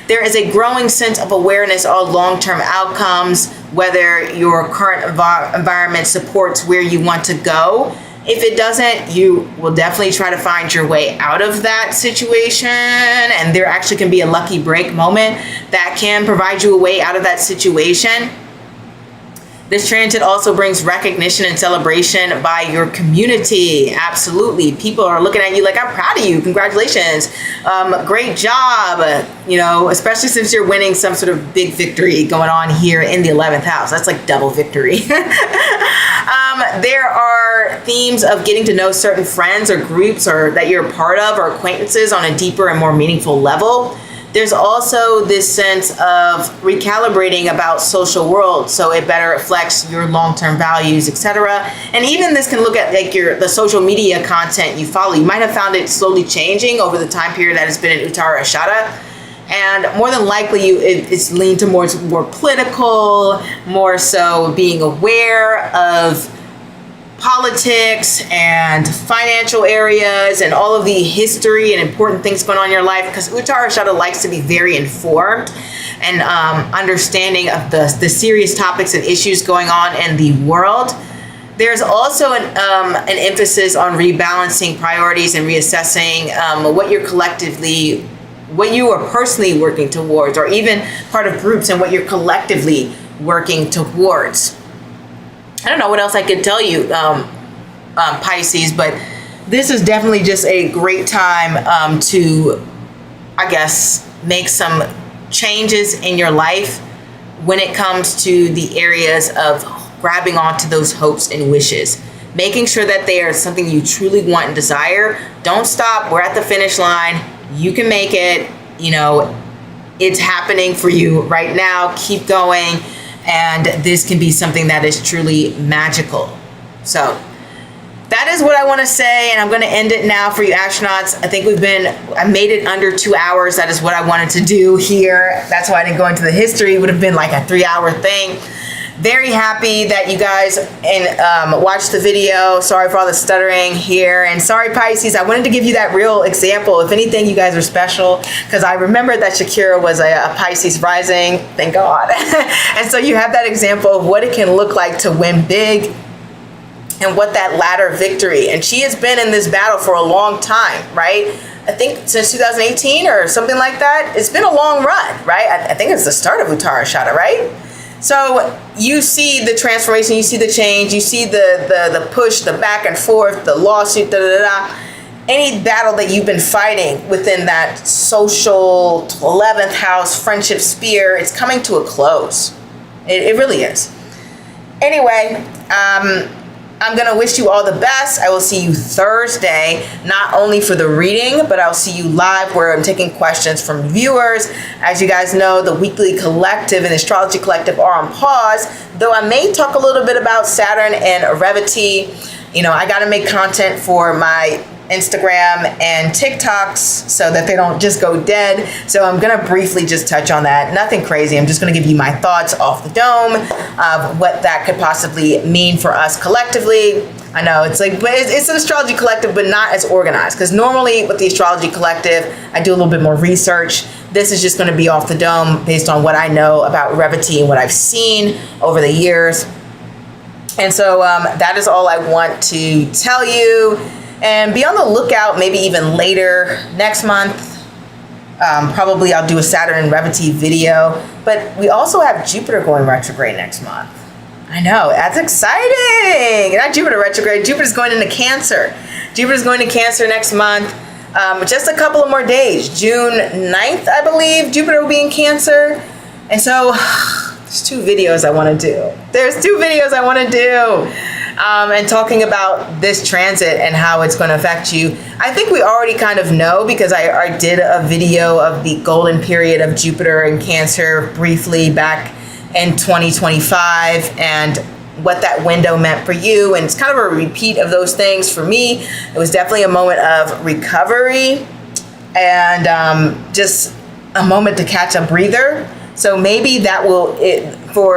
There is a growing sense of awareness of long-term outcomes, whether your current environment supports where you want to go. If it doesn't, you will definitely try to find your way out of that situation. And there actually can be a lucky break moment that can provide you a way out of that situation. This transit also brings recognition and celebration by your community. Absolutely. People are looking at you like, I'm proud of you. Congratulations. Great job. You know, especially since you're winning some sort of big victory going on here in the 11th house. That's like double victory. There are themes of getting to know certain friends or groups or that you're a part of or acquaintances on a deeper and more meaningful level. There's also this sense of recalibrating about social world, so it better reflects your long-term values, etc. And even this can look at like the social media content you follow. You might have found it slowly changing over the time period that has been in Uttara Ashadha. And more than likely, it's leaned towards more political, more so being aware of politics and financial areas and all of the history and important things going on in your life, because Uttara Ashadha likes to be very informed and understanding of the serious topics and issues going on in the world. There's also an emphasis on rebalancing priorities and reassessing what you are personally working towards, or even part of groups and what you're collectively working towards. I don't know what else I could tell you, Pisces, but this is definitely just a great time to, I guess, make some changes in your life when it comes to the areas of grabbing onto those hopes and wishes. Making sure that they are something you truly want and desire. Don't stop. We're at the finish line. You can make it. You know, it's happening for you right now. Keep going. And this can be something that is truly magical. So that is what I want to say, and I'm going to end it now for you astronauts. I think I made it under 2 hours. That is what I wanted to do here. That's why I didn't go into the history. It would have been like a 3-hour thing. Very happy that you guys watched the video. Sorry for all the stuttering here. And sorry, Pisces, I wanted to give you that real example. If anything, you guys are special, because I remember that Shakira was a Pisces rising. Thank God. And so you have that example of what it can look like to win big and what that ladder victory. And she has been in this battle for a long time, right? I think since 2018 or something like that. It's been a long run, right? I think it's the start of Uttara Ashadha, right? So you see the transformation, you see the change, you see the push, the back and forth, the lawsuit, any battle that you've been fighting within that social 11th house friendship sphere, it's coming to a close. It really is. Anyway, I'm going to wish you all the best. I will see you Thursday, not only for the reading, but I'll see you live where I'm taking questions from viewers. As you guys know, the weekly collective and the Astrology collective are on pause, though I may talk a little bit about Saturn and Revati. You know, I got to make content for my Instagram, and TikToks so that they don't just go dead. So I'm going to briefly just touch on that. Nothing crazy. I'm just going to give you my thoughts off the dome of what that could possibly mean for us collectively. I know it's like, but it's an astrology collective, but not as organized. Because normally with the astrology collective, I do a little bit more research. This is just going to be off the dome based on what I know about Revity and what I've seen over the years. And so that is all I want to tell you. And be on the lookout, maybe even later next month. Probably I'll do a Saturn and Revity video. But we also have Jupiter going retrograde next month. I know, that's exciting. Not Jupiter retrograde, Jupiter's going into Cancer. Jupiter's going to Cancer next month. Just a couple of more days. June 9th, I believe, Jupiter will be in Cancer. And so there's two videos I want to do. And talking about this transit and how it's going to affect you. I think we already kind of know because I did a video of the golden period of Jupiter and Cancer briefly back in 2025 and what that window meant for you. And it's kind of a repeat of those things for me. It was definitely a moment of recovery and just a moment to catch a breather. So maybe that will,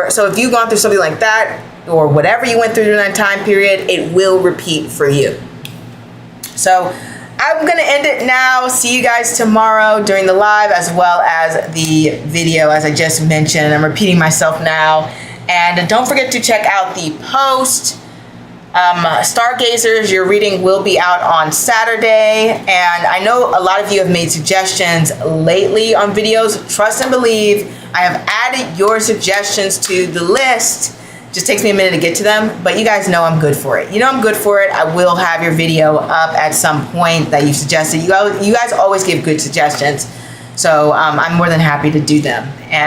so if you've gone through something like that or whatever you went through during that time period, it will repeat for you. So I'm going to end it now. See you guys tomorrow during the live as well as the video, as I just mentioned. I'm repeating myself now. And don't forget to check out the post. Stargazers, your reading will be out on Saturday. And I know a lot of you have made suggestions lately on videos. Trust and believe, I have added your suggestions to the list. Just takes me a minute to get to them, but you guys know I'm good for it. You know I'm good for it. I will have your video up at some point that you suggested. You guys always give good suggestions, so I'm more than happy to do them. And